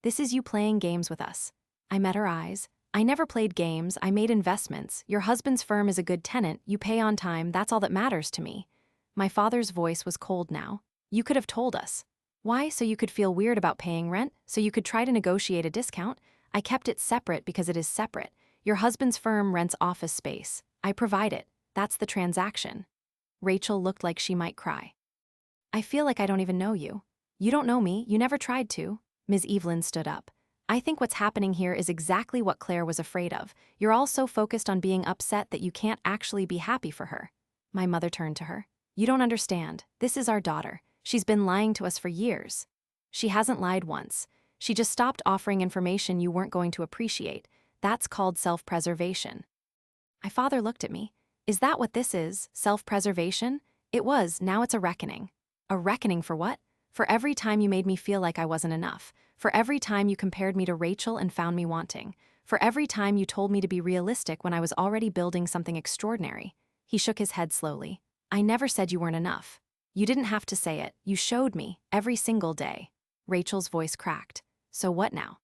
This is you playing games with us. I met her eyes. I never played games, I made investments. Your husband's firm is a good tenant, you pay on time, that's all that matters to me. My father's voice was cold now. You could have told us. Why? So you could feel weird about paying rent? So you could try to negotiate a discount? I kept it separate because it is separate. Your husband's firm rents office space. I provide it. That's the transaction. Rachel looked like she might cry. I feel like I don't even know you. You don't know me, you never tried to. Ms. Evelyn stood up. I think what's happening here is exactly what Claire was afraid of. You're all so focused on being upset that you can't actually be happy for her. My mother turned to her. You don't understand. This is our daughter. She's been lying to us for years. She hasn't lied once. She just stopped offering information you weren't going to appreciate. That's called self-preservation. My father looked at me. Is that what this is, self-preservation? It was, now it's a reckoning. A reckoning for what? For every time you made me feel like I wasn't enough. For every time you compared me to Rachel and found me wanting. For every time you told me to be realistic when I was already building something extraordinary. He shook his head slowly. I never said you weren't enough. You didn't have to say it. You showed me, every single day. Rachel's voice cracked. So what now?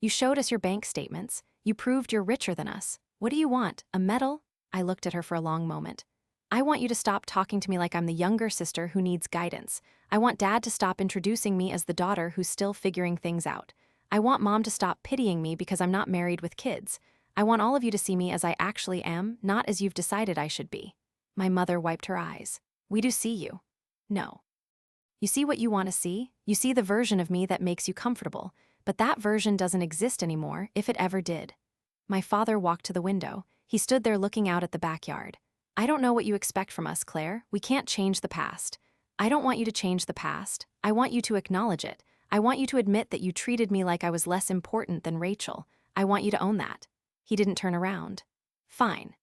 You showed us your bank statements. You proved you're richer than us. What do you want, a medal? I looked at her for a long moment. I want you to stop talking to me like I'm the younger sister who needs guidance. I want Dad to stop introducing me as the daughter who's still figuring things out. I want Mom to stop pitying me because I'm not married with kids. I want all of you to see me as I actually am, not as you've decided I should be. My mother wiped her eyes. We do see you. No. You see what you want to see? You see the version of me that makes you comfortable, but that version doesn't exist anymore, if it ever did. My father walked to the window. He stood there looking out at the backyard. I don't know what you expect from us, Claire. We can't change the past. I don't want you to change the past. I want you to acknowledge it. I want you to admit that you treated me like I was less important than Rachel. I want you to own that. He didn't turn around. Fine.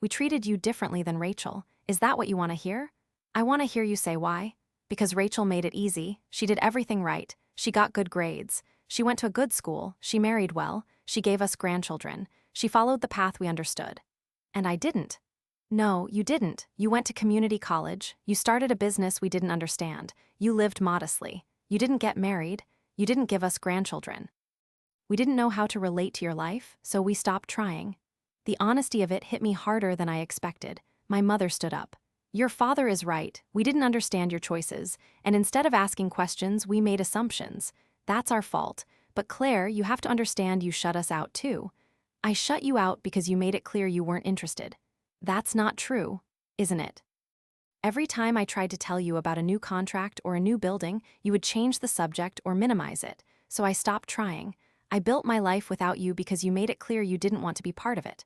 We treated you differently than Rachel. Is that what you want to hear? I want to hear you say why. Because Rachel made it easy. She did everything right. She got good grades. She went to a good school. She married well. She gave us grandchildren. She followed the path we understood. And I didn't. No, you didn't. You went to community college. You started a business we didn't understand. You lived modestly. You didn't get married. You didn't give us grandchildren. We didn't know how to relate to your life, so we stopped trying. The honesty of it hit me harder than I expected. My mother stood up. Your father is right. We didn't understand your choices, and instead of asking questions, we made assumptions. That's our fault. But Claire, you have to understand you shut us out too. I shut you out because you made it clear you weren't interested. That's not true, isn't it? Every time I tried to tell you about a new contract or a new building, you would change the subject or minimize it, so I stopped trying. I built my life without you because you made it clear you didn't want to be part of it.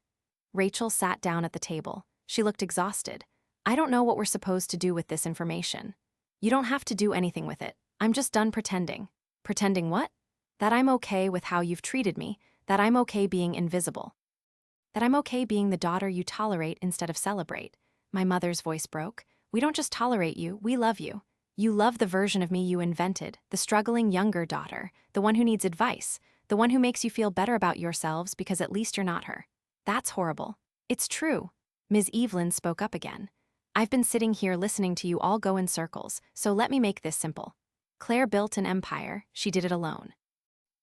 Rachel sat down at the table. She looked exhausted. I don't know what we're supposed to do with this information. You don't have to do anything with it. I'm just done pretending. Pretending what? That I'm okay with how you've treated me, that I'm okay being invisible. That I'm okay being the daughter you tolerate instead of celebrate. My mother's voice broke. We don't just tolerate you, we love you. You love the version of me you invented, the struggling younger daughter, the one who needs advice, the one who makes you feel better about yourselves because at least you're not her. That's horrible. It's true. Ms. Evelyn spoke up again. I've been sitting here listening to you all go in circles, so let me make this simple. Claire built an empire, she did it alone.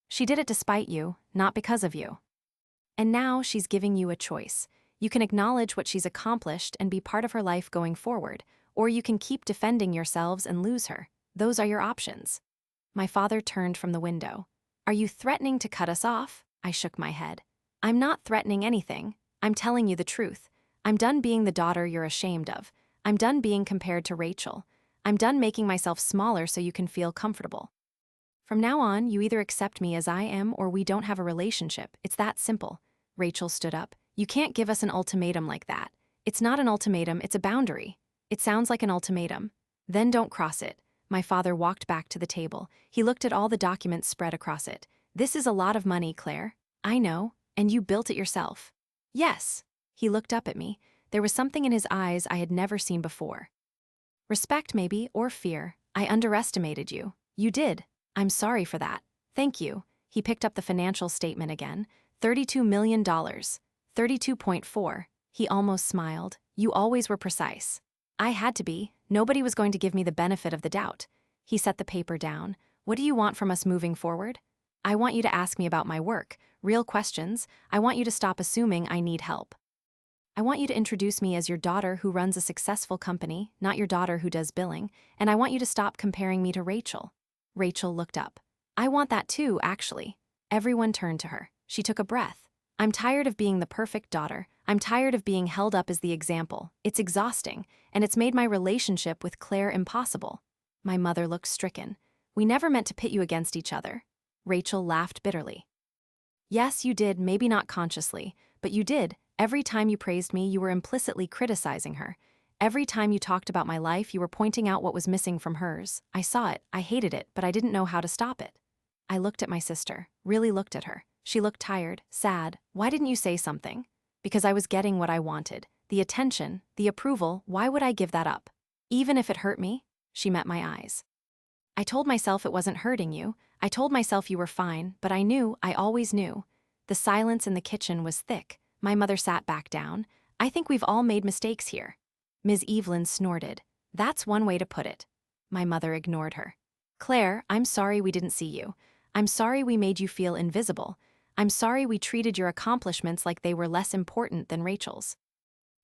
She did it despite you, not because of you. And now she's giving you a choice. You can acknowledge what she's accomplished and be part of her life going forward, or you can keep defending yourselves and lose her. Those are your options. My father turned from the window. Are you threatening to cut us off? I shook my head. I'm not threatening anything. I'm telling you the truth. I'm done being the daughter you're ashamed of. I'm done being compared to Rachel. I'm done making myself smaller so you can feel comfortable. From now on, you either accept me as I am or we don't have a relationship. It's that simple. Rachel stood up. You can't give us an ultimatum like that. It's not an ultimatum, it's a boundary. It sounds like an ultimatum. Then don't cross it. My father walked back to the table. He looked at all the documents spread across it. This is a lot of money, Claire. I know, and you built it yourself. Yes. He looked up at me. There was something in his eyes I had never seen before. Respect maybe, or fear. I underestimated you. You did. I'm sorry for that. Thank you. He picked up the financial statement again. $32 million. 32.4. He almost smiled. You always were precise. I had to be. Nobody was going to give me the benefit of the doubt. He set the paper down. What do you want from us moving forward? I want you to ask me about my work. Real questions. I want you to stop assuming I need help. I want you to introduce me as your daughter who runs a successful company, not your daughter who does billing, and I want you to stop comparing me to Rachel. Rachel looked up. I want that too, actually. Everyone turned to her. She took a breath. I'm tired of being the perfect daughter. I'm tired of being held up as the example. It's exhausting, and it's made my relationship with Claire impossible. My mother looked stricken. We never meant to pit you against each other. Rachel laughed bitterly. Yes, you did, maybe not consciously, but you did. Every time you praised me, you were implicitly criticizing her. Every time you talked about my life, you were pointing out what was missing from hers. I saw it, I hated it, but I didn't know how to stop it. I looked at my sister, really looked at her. She looked tired, sad. Why didn't you say something? Because I was getting what I wanted. The attention, the approval, why would I give that up? Even if it hurt me? She met my eyes. I told myself it wasn't hurting you. I told myself you were fine, but I knew, I always knew. The silence in the kitchen was thick. My mother sat back down. I think we've all made mistakes here. Ms. Evelyn snorted. That's one way to put it. My mother ignored her. Claire, I'm sorry we didn't see you. I'm sorry we made you feel invisible. I'm sorry we treated your accomplishments like they were less important than Rachel's.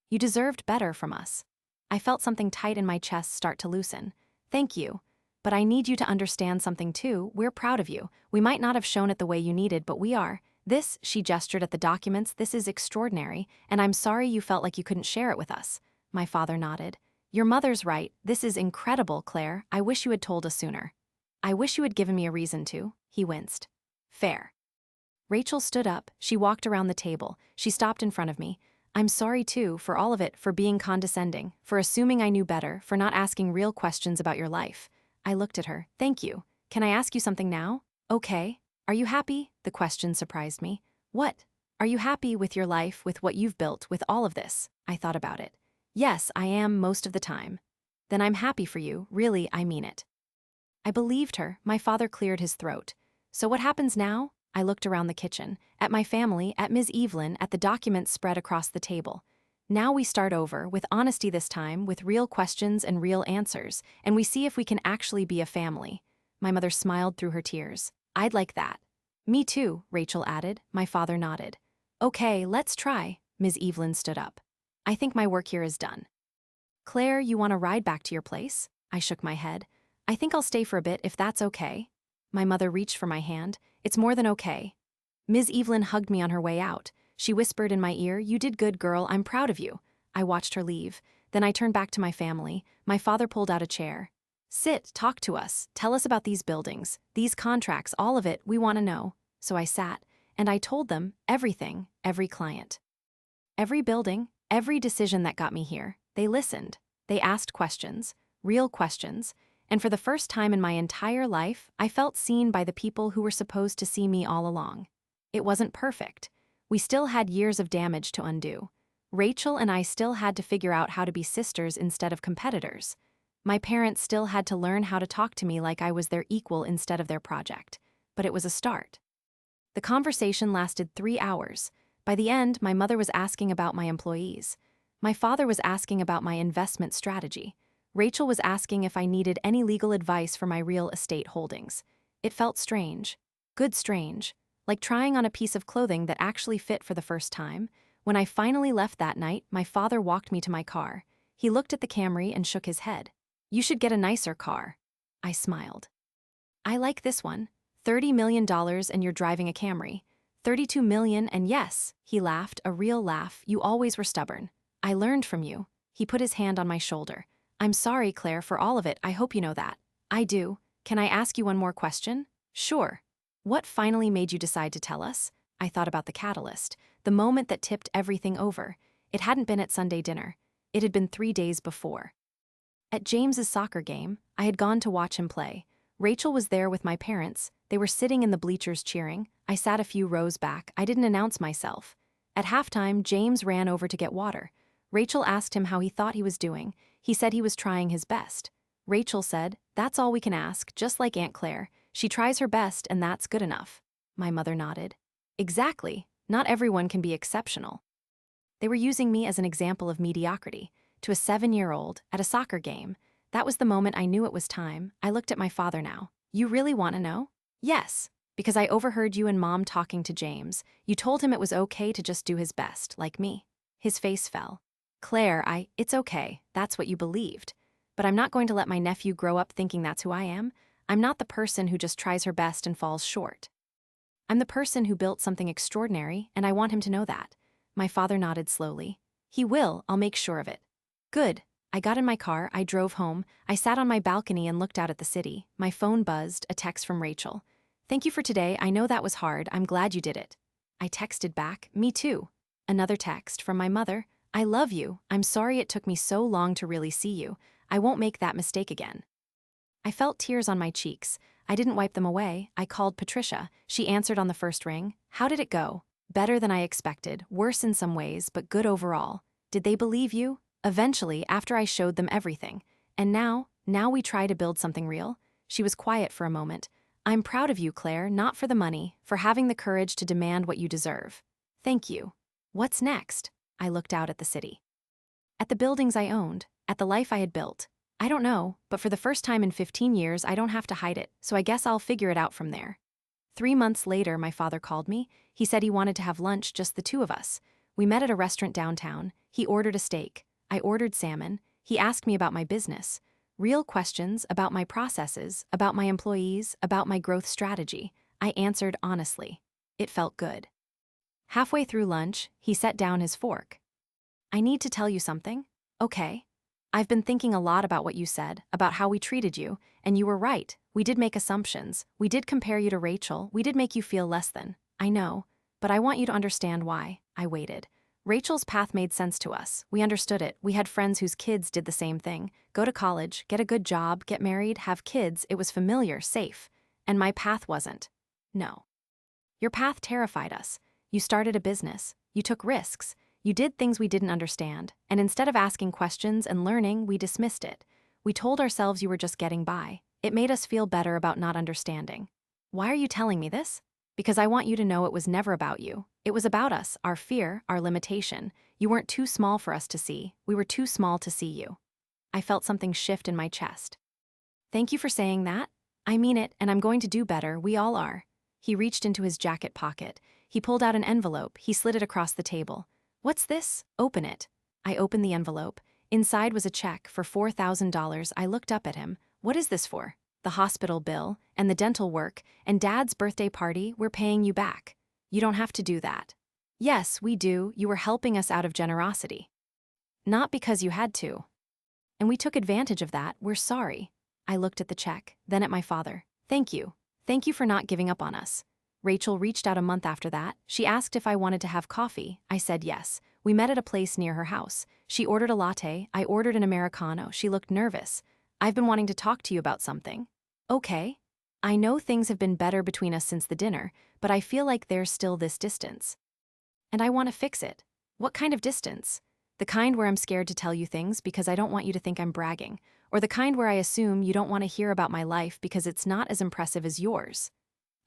You deserved better from us. I felt something tight in my chest start to loosen. Thank you. But I need you to understand something too. We're proud of you. We might not have shown it the way you needed, but we are. This, she gestured at the documents, this is extraordinary, and I'm sorry you felt like you couldn't share it with us. My father nodded. Your mother's right. This is incredible, Claire. I wish you had told us sooner. I wish you had given me a reason to. He winced. Fair. Rachel stood up. She walked around the table. She stopped in front of me. I'm sorry too, for all of it, for being condescending, for assuming I knew better, for not asking real questions about your life. I looked at her. Thank you. Can I ask you something now? Okay. Are you happy? The question surprised me. What? Are you happy with your life, with what you've built, with all of this? I thought about it. Yes, I am most of the time. Then I'm happy for you. Really, I mean it. I believed her. My father cleared his throat. So what happens now? I looked around the kitchen, at my family, at Ms. Evelyn, at the documents spread across the table. Now we start over, with honesty this time, with real questions and real answers, and we see if we can actually be a family. My mother smiled through her tears. I'd like that. Me too, Rachel added. My father nodded. Okay, let's try. Ms. Evelyn stood up. I think my work here is done. Claire, you want to ride back to your place? I shook my head. I think I'll stay for a bit if that's okay. My mother reached for my hand. It's more than okay. Ms. Evelyn hugged me on her way out. She whispered in my ear, you did good, girl, I'm proud of you. I watched her leave. Then I turned back to my family. My father pulled out a chair. Sit, talk to us. Tell us about these buildings, these contracts, all of it, we want to know. So I sat, and I told them everything, every client. Every building, every decision that got me here. They listened. They asked questions, real questions. And for the first time in my entire life, I felt seen by the people who were supposed to see me all along. It wasn't perfect. We still had years of damage to undo. Rachel and I still had to figure out how to be sisters instead of competitors. My parents still had to learn how to talk to me like I was their equal instead of their project. But it was a start. The conversation lasted 3 hours. By the end, my mother was asking about my employees. My father was asking about my investment strategy. Rachel was asking if I needed any legal advice for my real estate holdings. It felt strange. Good strange. Like trying on a piece of clothing that actually fit for the first time. When I finally left that night, my father walked me to my car. He looked at the Camry and shook his head. You should get a nicer car. I smiled. I like this one. $30 million and you're driving a Camry. 32 million and yes, he laughed, a real laugh, you always were stubborn. I learned from you. He put his hand on my shoulder. I'm sorry, Claire, for all of it, I hope you know that. I do. Can I ask you one more question? Sure. What finally made you decide to tell us? I thought about the catalyst, the moment that tipped everything over. It hadn't been at Sunday dinner. It had been 3 days before. At James's soccer game, I had gone to watch him play. Rachel was there with my parents. They were sitting in the bleachers cheering. I sat a few rows back. I didn't announce myself. At halftime, James ran over to get water. Rachel asked him how he thought he was doing. He said he was trying his best. Rachel said, that's all we can ask, just like Aunt Claire. She tries her best and that's good enough. My mother nodded. Exactly. Not everyone can be exceptional. They were using me as an example of mediocrity. To a 7-year-old, at a soccer game. That was the moment I knew it was time. I looked at my father now. You really want to know? Yes. Because I overheard you and Mom talking to James. You told him it was okay to just do his best, like me. His face fell. Claire, it's okay. That's what you believed. But I'm not going to let my nephew grow up thinking that's who I am. I'm not the person who just tries her best and falls short. I'm the person who built something extraordinary, and I want him to know that. My father nodded slowly. He will, I'll make sure of it. Good. I got in my car, I drove home, I sat on my balcony and looked out at the city. My phone buzzed, a text from Rachel. "Thank you for today, I know that was hard, I'm glad you did it." I texted back, "Me too." Another text from my mother, "I love you, I'm sorry it took me so long to really see you. I won't make that mistake again." I felt tears on my cheeks. I didn't wipe them away. I called Patricia. She answered on the first ring. "How did it go?" "Better than I expected, worse in some ways, but good overall." "Did they believe you?" "Eventually, after I showed them everything." "And now we try to build something real?" She was quiet for a moment. "I'm proud of you, Claire, not for the money, for having the courage to demand what you deserve." "Thank you." "What's next?" I looked out at the city. At the buildings I owned, at the life I had built. I don't know, but for the first time in 15 years, I don't have to hide it, so I guess I'll figure it out from there. 3 months later, my father called me. He said he wanted to have lunch, just the two of us. We met at a restaurant downtown. He ordered a steak. I ordered salmon. He asked me about my business. Real questions about my processes, about my employees, about my growth strategy. I answered honestly. It felt good. Halfway through lunch, he set down his fork. "I need to tell you something." "Okay." "I've been thinking a lot about what you said, about how we treated you, and you were right. We did make assumptions. We did compare you to Rachel. We did make you feel less than." "I know, but I want you to understand why." I waited. "Rachel's path made sense to us. We understood it. We had friends whose kids did the same thing. Go to college, get a good job, get married, have kids. It was familiar, safe. And my path wasn't. No. Your path terrified us. You started a business. You took risks. You did things we didn't understand, and instead of asking questions and learning, we dismissed it. We told ourselves you were just getting by. It made us feel better about not understanding." "Why are you telling me this?" "Because I want you to know it was never about you. It was about us, our fear, our limitation. You weren't too small for us to see. We were too small to see you." I felt something shift in my chest. "Thank you for saying that. I mean it, and I'm going to do better, we all are." He reached into his jacket pocket. He pulled out an envelope. He slid it across the table. "What's this?" "Open it." I opened the envelope. Inside was a check for $4,000. I looked up at him. "What is this for?" "The hospital bill, and the dental work, and Dad's birthday party. We're paying you back." "You don't have to do that." "Yes, we do. You were helping us out of generosity." "Not because you had to." "And we took advantage of that. We're sorry." I looked at the check, then at my father. "Thank you. Thank you for not giving up on us." Rachel reached out a month after that. She asked if I wanted to have coffee. I said yes. We met at a place near her house. She ordered a latte. I ordered an Americano. She looked nervous. "I've been wanting to talk to you about something." "Okay." "I know things have been better between us since the dinner, but I feel like there's still this distance. And I want to fix it." "What kind of distance?" "The kind where I'm scared to tell you things because I don't want you to think I'm bragging, or the kind where I assume you don't want to hear about my life because it's not as impressive as yours."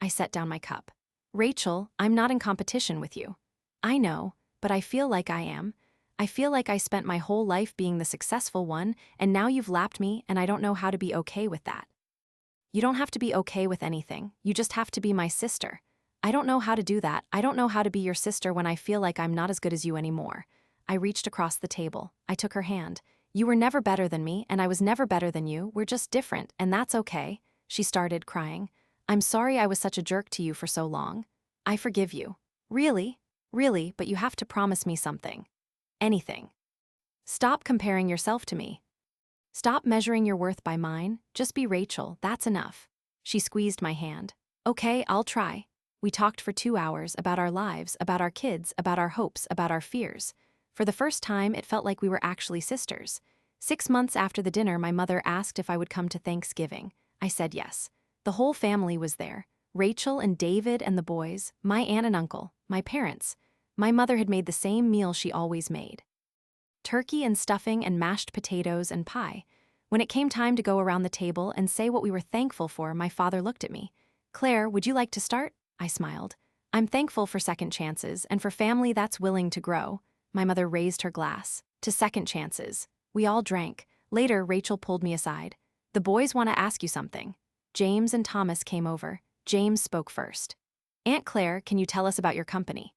I set down my cup. "Rachel, I'm not in competition with you." "I know, but I feel like I am. I feel like I spent my whole life being the successful one, and now you've lapped me, and I don't know how to be okay with that." "You don't have to be okay with anything. You just have to be my sister." "I don't know how to do that. I don't know how to be your sister when I feel like I'm not as good as you anymore." I reached across the table. I took her hand. "You were never better than me, and I was never better than you. We're just different, and that's okay." She started crying. "I'm sorry I was such a jerk to you for so long." "I forgive you." "Really? Really, but you have to promise me something." "Anything." "Stop comparing yourself to me. Stop measuring your worth by mine. Just be Rachel, that's enough." She squeezed my hand. "Okay, I'll try." We talked for 2 hours about our lives, about our kids, about our hopes, about our fears. For the first time, it felt like we were actually sisters. 6 months after the dinner, my mother asked if I would come to Thanksgiving. I said yes. The whole family was there. Rachel and David and the boys, my aunt and uncle, my parents. My mother had made the same meal she always made. Turkey and stuffing and mashed potatoes and pie. When it came time to go around the table and say what we were thankful for, my father looked at me. "Claire, would you like to start?" I smiled. "I'm thankful for second chances and for family that's willing to grow." My mother raised her glass. "To second chances." We all drank. Later, Rachel pulled me aside. "The boys want to ask you something." James and Thomas came over. James spoke first. "Aunt Claire, can you tell us about your company?"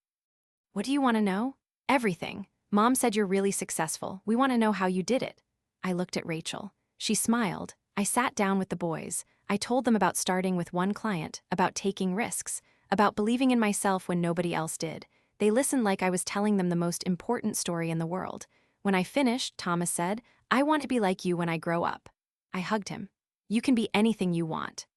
"What do you want to know?" "Everything. Mom said you're really successful. We want to know how you did it." I looked at Rachel. She smiled. I sat down with the boys. I told them about starting with one client, about taking risks, about believing in myself when nobody else did. They listened like I was telling them the most important story in the world. When I finished, Thomas said, I want to be like you when I grow up. I hugged him. You can be anything you want.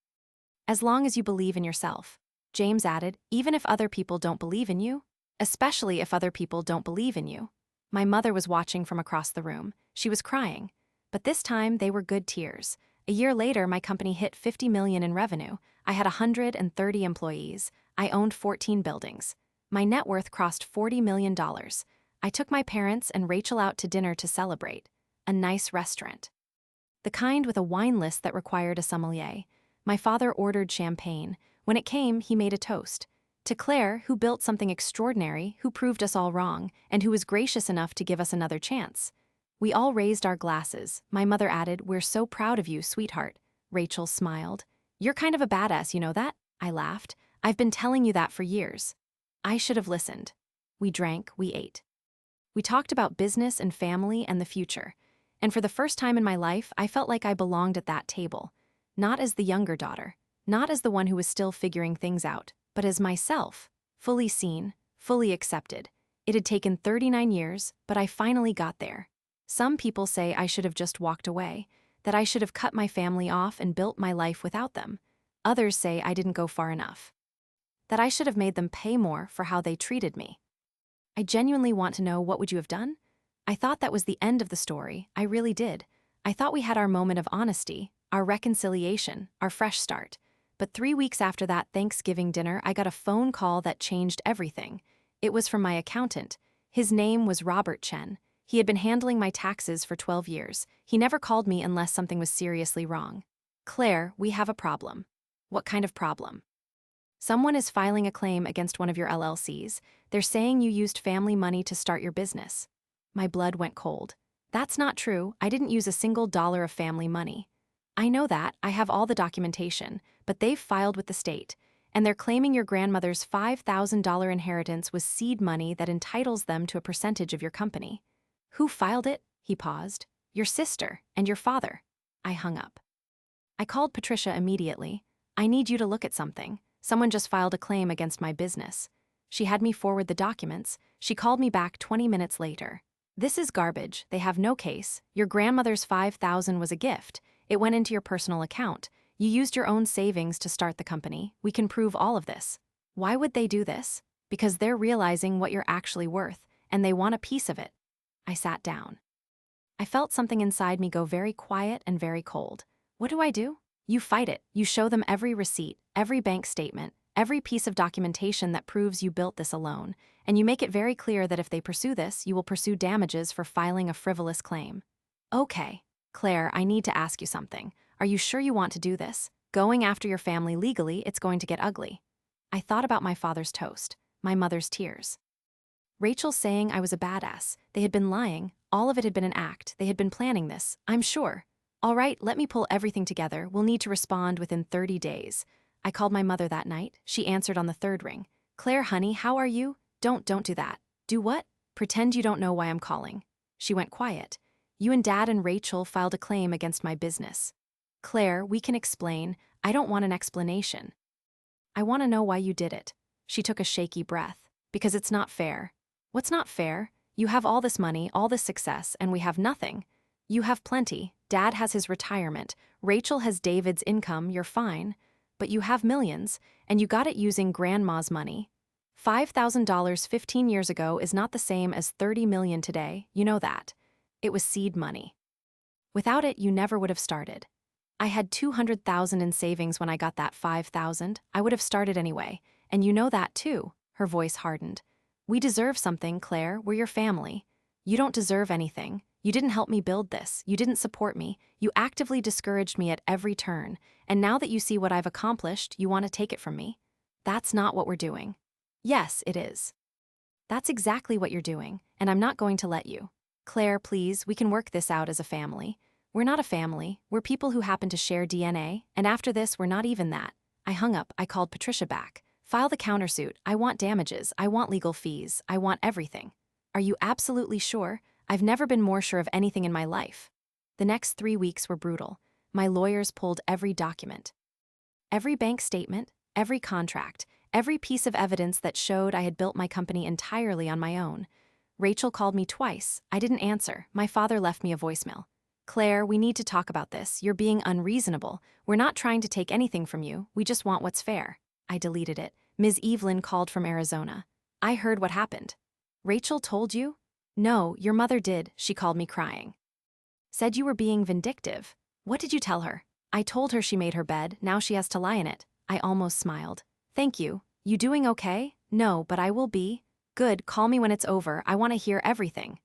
As long as you believe in yourself. James added, even if other people don't believe in you? Especially if other people don't believe in you. My mother was watching from across the room. She was crying. But this time, they were good tears. A year later, my company hit $50 million in revenue. I had 130 employees. I owned 14 buildings. My net worth crossed $40 million. I took my parents and Rachel out to dinner to celebrate. A nice restaurant. The kind with a wine list that required a sommelier. My father ordered champagne. When it came, he made a toast. To Claire, who built something extraordinary, who proved us all wrong, and who was gracious enough to give us another chance. We all raised our glasses. My mother added, "We're so proud of you, sweetheart." Rachel smiled. "You're kind of a badass, you know that?" I laughed. "I've been telling you that for years." I should have listened. We drank, we ate. We talked about business and family and the future. And for the first time in my life, I felt like I belonged at that table. Not as the younger daughter, not as the one who was still figuring things out, but as myself, fully seen, fully accepted. It had taken 39 years, but I finally got there. Some people say I should have just walked away, that I should have cut my family off and built my life without them. Others say I didn't go far enough, that I should have made them pay more for how they treated me. I genuinely want to know, what would you have done? I thought that was the end of the story, I really did. I thought we had our moment of honesty, our reconciliation, our fresh start. But 3 weeks after that Thanksgiving dinner, I got a phone call that changed everything. It was from my accountant. His name was Robert Chen. He had been handling my taxes for 12 years. He never called me unless something was seriously wrong. "Claire, we have a problem." "What kind of problem?" "Someone is filing a claim against one of your LLCs. They're saying you used family money to start your business." My blood went cold. "That's not true. I didn't use a single dollar of family money." "I know that. I have all the documentation. But they've filed with the state. And they're claiming your grandmother's $5,000 inheritance was seed money that entitles them to a percentage of your company." "Who filed it?" He paused. "Your sister and your father." I hung up. I called Patricia immediately. "I need you to look at something. Someone just filed a claim against my business." She had me forward the documents. She called me back 20 minutes later. "This is garbage. They have no case. Your grandmother's $5,000 was a gift. It went into your personal account. You used your own savings to start the company. We can prove all of this." Why would they do this? Because they're realizing what you're actually worth, and they want a piece of it. I sat down. I felt something inside me go very quiet and very cold. What do? You fight it. You show them every receipt, every bank statement, every piece of documentation that proves you built this alone, and you make it very clear that if they pursue this, you will pursue damages for filing a frivolous claim. Okay, Claire, I need to ask you something. Are you sure you want to do this? Going after your family legally, it's going to get ugly. I thought about my father's toast, my mother's tears. Rachel saying I was a badass. They had been lying. All of it had been an act. They had been planning this, I'm sure. All right, let me pull everything together. We'll need to respond within 30 days. I called my mother that night. She answered on the third ring. "Claire, honey, how are you?" Don't do that." "Do what?" "Pretend you don't know why I'm calling." She went quiet. "You and Dad and Rachel filed a claim against my business." "Claire, we can explain. I don't want an explanation." "I want to know why you did it." She took a shaky breath. "Because it's not fair." "What's not fair? You have all this money, all this success, and we have nothing. You have plenty. Dad has his retirement. Rachel has David's income. You're fine. But you have millions, and you got it using grandma's money. $5,000 15 years ago is not the same as $30 million today. You know that. It was seed money. Without it, you never would have started. I had $200,000 in savings when I got that $5,000. I would have started anyway, and you know that too." Her voice hardened. "We deserve something, Claire. We're your family. You don't deserve anything. You didn't help me build this. You didn't support me. You actively discouraged me at every turn. And now that you see what I've accomplished, you want to take it from me. That's not what we're doing." "Yes, it is." "That's exactly what you're doing, and I'm not going to let you." "Claire, please, we can work this out as a family." "We're not a family. We're people who happen to share DNA, and after this, we're not even that." I hung up. I called Patricia back. "File the countersuit. I want damages. I want legal fees. I want everything." "Are you absolutely sure?" "I've never been more sure of anything in my life." The next 3 weeks were brutal. My lawyers pulled every document. Every bank statement, every contract, every piece of evidence that showed I had built my company entirely on my own. Rachel called me twice. I didn't answer. My father left me a voicemail. Claire, we need to talk about this. You're being unreasonable. We're not trying to take anything from you. We just want what's fair. I deleted it. Ms. Evelyn called from Arizona. I heard what happened. Rachel told you? No, your mother did. She called me crying. Said you were being vindictive. What did you tell her? I told her she made her bed. Now she has to lie in it. I almost smiled. Thank you. You doing okay? No, but I will be. Good, call me when it's over. I want to hear everything.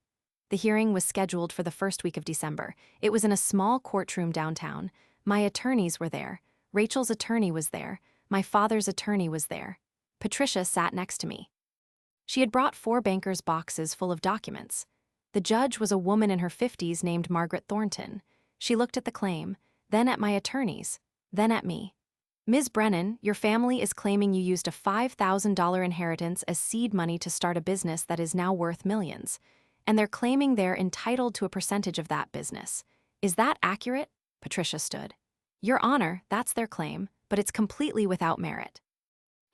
The hearing was scheduled for the first week of December. It was in a small courtroom downtown. My attorneys were there. Rachel's attorney was there. My father's attorney was there. Patricia sat next to me. She had brought 4 bankers' boxes full of documents. The judge was a woman in her 50s named Margaret Thornton. She looked at the claim, then at my attorneys, then at me. Ms. Brennan, your family is claiming you used a $5,000 inheritance as seed money to start a business that is now worth millions. And they're claiming they're entitled to a percentage of that business. Is that accurate? Patricia stood. Your Honor, that's their claim, but it's completely without merit.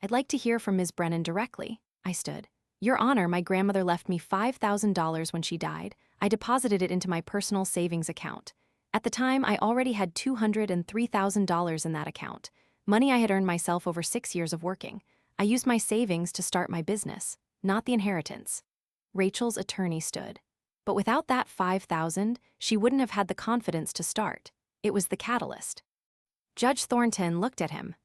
I'd like to hear from Ms. Brennan directly. I stood. Your Honor, my grandmother left me $5,000 when she died. I deposited it into my personal savings account. At the time, I already had $203,000 in that account, money I had earned myself over 6 years of working. I used my savings to start my business, not the inheritance. Rachel's attorney stood. But without that $5,000, she wouldn't have had the confidence to start. It was the catalyst. Judge Thornton looked at him.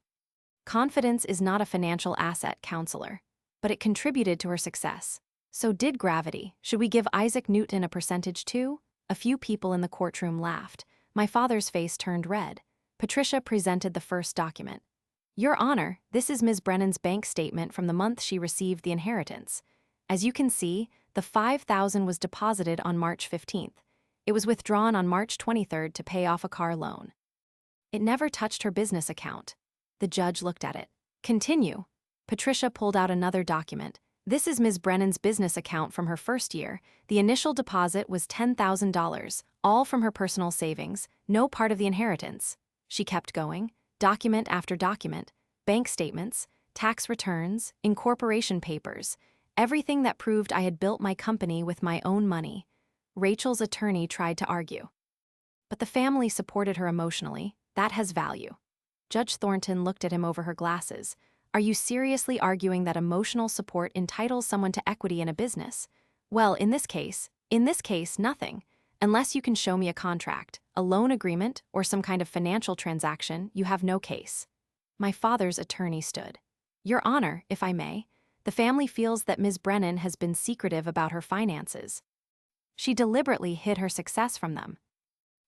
Confidence is not a financial asset, counselor, but it contributed to her success. So did gravity. Should we give Isaac Newton a percentage too? A few people in the courtroom laughed. My father's face turned red. Patricia presented the first document. Your Honor, this is Ms. Brennan's bank statement from the month she received the inheritance. As you can see, the $5,000 was deposited on March 15th. It was withdrawn on March 23rd to pay off a car loan. It never touched her business account. The judge looked at it. Continue. Patricia pulled out another document. This is Ms. Brennan's business account from her first year. The initial deposit was $10,000, all from her personal savings, no part of the inheritance. She kept going, document after document, bank statements, tax returns, incorporation papers, everything that proved I had built my company with my own money. Rachel's attorney tried to argue. But the family supported her emotionally. That has value. Judge Thornton looked at him over her glasses. Are you seriously arguing that emotional support entitles someone to equity in a business? Well, in this case, nothing. Unless you can show me a contract, a loan agreement, or some kind of financial transaction, you have no case. My father's attorney stood. Your Honor, if I may, the family feels that Ms. Brennan has been secretive about her finances. She deliberately hid her success from them.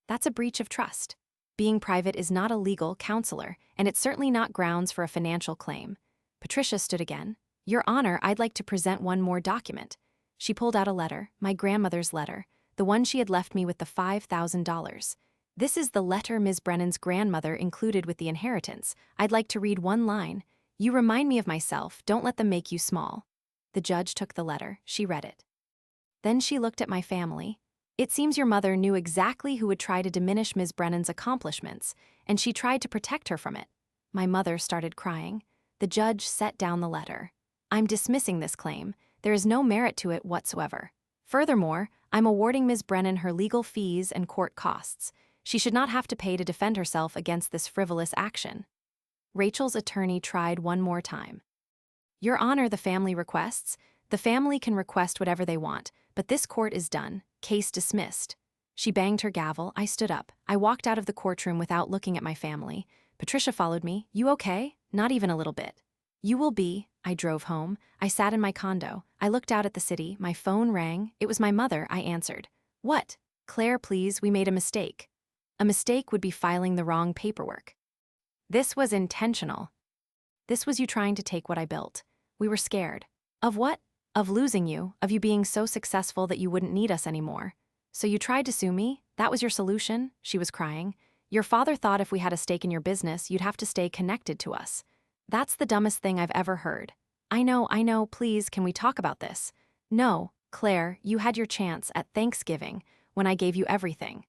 That's a breach of trust. Being private is not a legal, counselor, and it's certainly not grounds for a financial claim. Patricia stood again. Your Honor, I'd like to present one more document. She pulled out a letter, my grandmother's letter, the one she had left me with the $5,000. This is the letter Ms. Brennan's grandmother included with the inheritance. I'd like to read one line. You remind me of myself, don't let them make you small. The judge took the letter, she read it. Then she looked at my family. It seems your mother knew exactly who would try to diminish Ms. Brennan's accomplishments, and she tried to protect her from it. My mother started crying. The judge set down the letter. I'm dismissing this claim. There is no merit to it whatsoever. Furthermore, I'm awarding Ms. Brennan her legal fees and court costs. She should not have to pay to defend herself against this frivolous action. Rachel's attorney tried one more time. Your Honor, the family requests. The family can request whatever they want, but this court is done. Case dismissed. She banged her gavel. I stood up. I walked out of the courtroom without looking at my family. Patricia followed me. You okay? Not even a little bit. You will be. I drove home. I sat in my condo. I looked out at the city. My phone rang. It was my mother. I answered. What? Claire, please, we made a mistake. A mistake would be filing the wrong paperwork. This was intentional. This was you trying to take what I built. We were scared. Of what? Of losing you, of you being so successful that you wouldn't need us anymore. So you tried to sue me? That was your solution? She was crying. Your father thought if we had a stake in your business, you'd have to stay connected to us. That's the dumbest thing I've ever heard. I know, please, can we talk about this? No, Claire, you had your chance at Thanksgiving, when I gave you everything.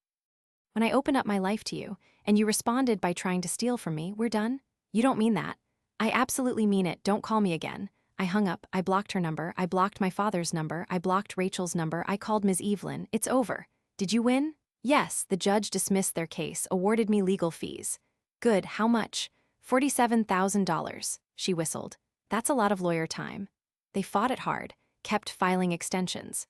When I opened up my life to you, and you responded by trying to steal from me, we're done? You don't mean that. I absolutely mean it, don't call me again. I hung up, I blocked her number, I blocked my father's number, I blocked Rachel's number, I called Ms. Evelyn, it's over. Did you win? Yes, the judge dismissed their case, awarded me legal fees. Good, how much? $47,000, she whistled. That's a lot of lawyer time. They fought it hard, kept filing extensions,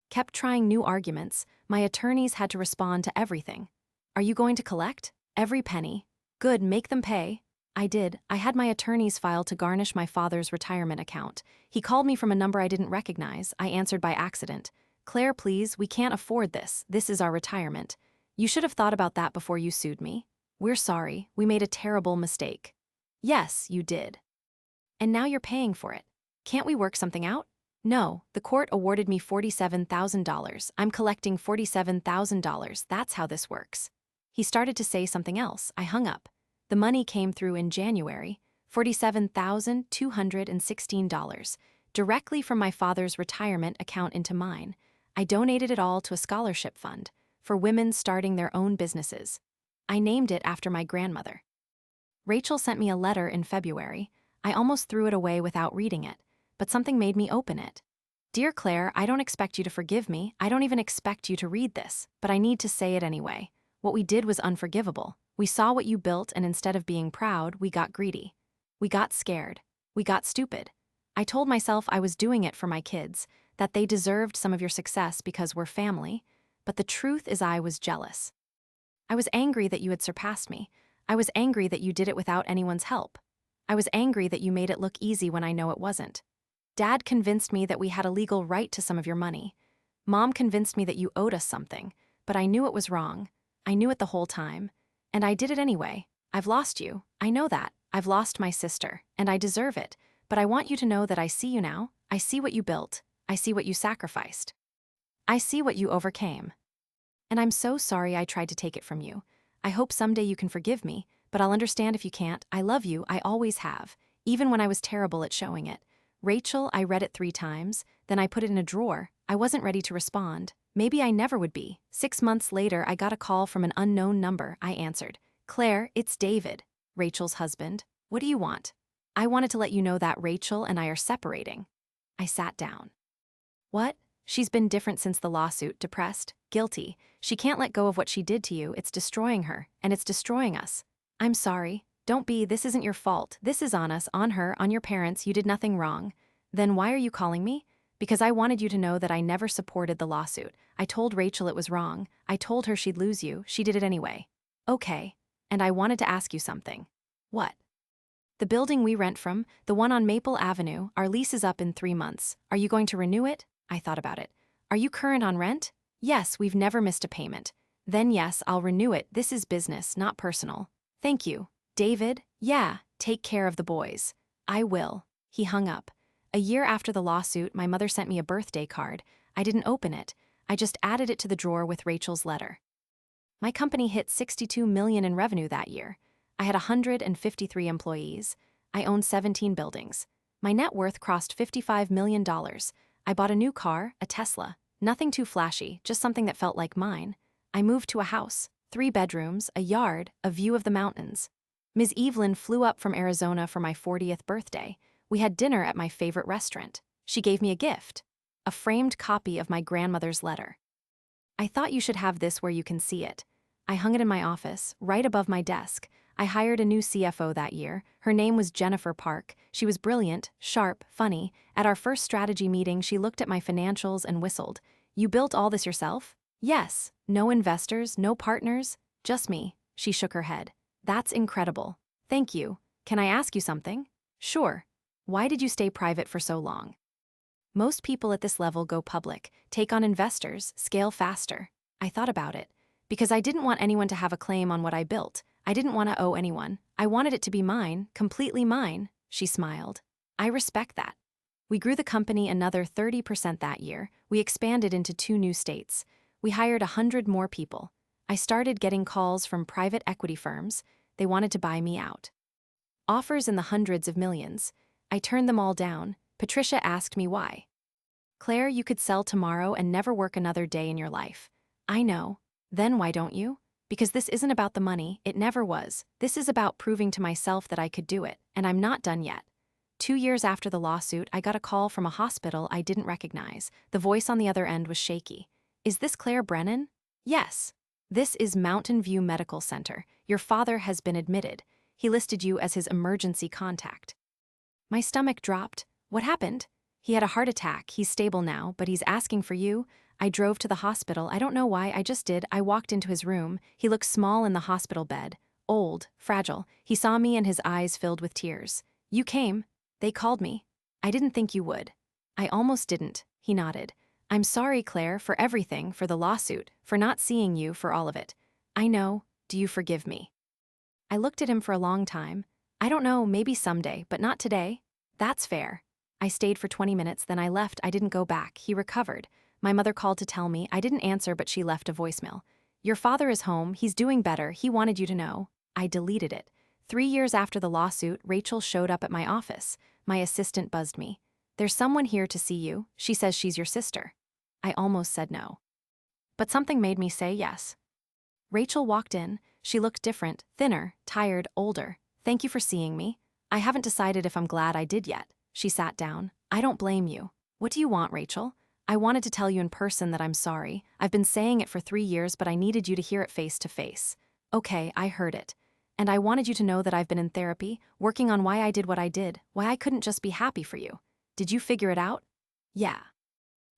kept trying new arguments. My attorneys had to respond to everything. Are you going to collect? Every penny. Good, make them pay. I did. I had my attorneys file to garnish my father's retirement account. He called me from a number I didn't recognize. I answered by accident. Claire, please, we can't afford this. This is our retirement. You should have thought about that before you sued me. We're sorry. We made a terrible mistake. Yes, you did. And now you're paying for it. Can't we work something out? No, the court awarded me $47,000. I'm collecting $47,000. That's how this works. He started to say something else. I hung up. The money came through in January, $47,216, directly from my father's retirement account into mine. I donated it all to a scholarship fund for women starting their own businesses. I named it after my grandmother. Rachel sent me a letter in February. I almost threw it away without reading it, but something made me open it. Dear Claire, I don't expect you to forgive me. I don't even expect you to read this, but I need to say it anyway. What we did was unforgivable. We saw what you built, and instead of being proud, we got greedy. We got scared. We got stupid. I told myself I was doing it for my kids, that they deserved some of your success because we're family, but the truth is I was jealous. I was angry that you had surpassed me. I was angry that you did it without anyone's help. I was angry that you made it look easy when I know it wasn't. Dad convinced me that we had a legal right to some of your money. Mom convinced me that you owed us something, but I knew it was wrong. I knew it the whole time. And I did it anyway. I've lost you. I know that. I've lost my sister, and I deserve it. But I want you to know that I see you now. I see what you built. I see what you sacrificed. I see what you overcame. And I'm so sorry I tried to take it from you. I hope someday you can forgive me, but I'll understand if you can't. I love you. I always have, even when I was terrible at showing it. Rachel, I read it 3 times, then I put it in a drawer. I wasn't ready to respond. Maybe I never would be. 6 months later, I got a call from an unknown number. I answered. Claire, it's David, Rachel's husband. What do you want? I wanted to let you know that Rachel and I are separating. I sat down. What? She's been different since the lawsuit, depressed, guilty. She can't let go of what she did to you. It's destroying her, and it's destroying us. I'm sorry. Don't be. This isn't your fault. This is on us, on her, on your parents. You did nothing wrong. Then why are you calling me? Because I wanted you to know that I never supported the lawsuit. I told Rachel it was wrong. I told her she'd lose you. She did it anyway. Okay. And I wanted to ask you something. What? The building we rent from, the one on Maple Avenue, our lease is up in 3 months. Are you going to renew it? I thought about it. Are you current on rent? Yes, we've never missed a payment. Then yes, I'll renew it. This is business, not personal. Thank you. David? Yeah, take care of the boys. I will. He hung up. A year after the lawsuit, my mother sent me a birthday card. I didn't open it. I just added it to the drawer with Rachel's letter. My company hit $62 million in revenue that year. I had 153 employees. I owned 17 buildings. My net worth crossed $55 million. I bought a new car, a Tesla. Nothing too flashy, just something that felt like mine. I moved to a house, 3 bedrooms, a yard, a view of the mountains. Ms. Evelyn flew up from Arizona for my 40th birthday. We had dinner at my favorite restaurant. She gave me a gift, a framed copy of my grandmother's letter. I thought you should have this where you can see it. I hung it in my office, right above my desk. I hired a new CFO that year. Her name was Jennifer Park. She was brilliant, sharp, funny. At our first strategy meeting, she looked at my financials and whistled. You built all this yourself? Yes. No investors, no partners, just me. She shook her head. That's incredible. Thank you. Can I ask you something? Sure. Why did you stay private for so long? Most people at this level go public, take on investors, scale faster. I thought about it. Because I didn't want anyone to have a claim on what I built. I didn't want to owe anyone. I wanted it to be mine, completely mine, she smiled. I respect that. We grew the company another 30% that year. We expanded into 2 new states. We hired 100 more people. I started getting calls from private equity firms. They wanted to buy me out. Offers in the hundreds of millions. I turned them all down. Patricia asked me why. Claire, you could sell tomorrow and never work another day in your life. I know. Then why don't you? Because this isn't about the money, it never was. This is about proving to myself that I could do it, and I'm not done yet. 2 years after the lawsuit, I got a call from a hospital I didn't recognize. The voice on the other end was shaky. Is this Claire Brennan? Yes. This is Mountain View Medical Center. Your father has been admitted. He listed you as his emergency contact. My stomach dropped. What happened? He had a heart attack. He's stable now, but he's asking for you. I drove to the hospital. I don't know why, I just did. I walked into his room. He looked small in the hospital bed. Old, fragile. He saw me and his eyes filled with tears. You came. They called me. I didn't think you would. I almost didn't. He nodded. I'm sorry, Claire, for everything, for the lawsuit, for not seeing you, for all of it. I know. Do you forgive me? I looked at him for a long time. I don't know, maybe someday, but not today. That's fair. I stayed for 20 minutes, then I left. I didn't go back. He recovered. My mother called to tell me. I didn't answer, but she left a voicemail. Your father is home. He's doing better. He wanted you to know. I deleted it. 3 years after the lawsuit, Rachel showed up at my office. My assistant buzzed me. There's someone here to see you. She says she's your sister. I almost said no. But something made me say yes. Rachel walked in. She looked different, thinner, tired, older. Thank you for seeing me. I haven't decided if I'm glad I did yet. She sat down. I don't blame you. What do you want, Rachel? I wanted to tell you in person that I'm sorry. I've been saying it for 3 years, but I needed you to hear it face to face. Okay, I heard it. And I wanted you to know that I've been in therapy, working on why I did what I did, why I couldn't just be happy for you. Did you figure it out? Yeah.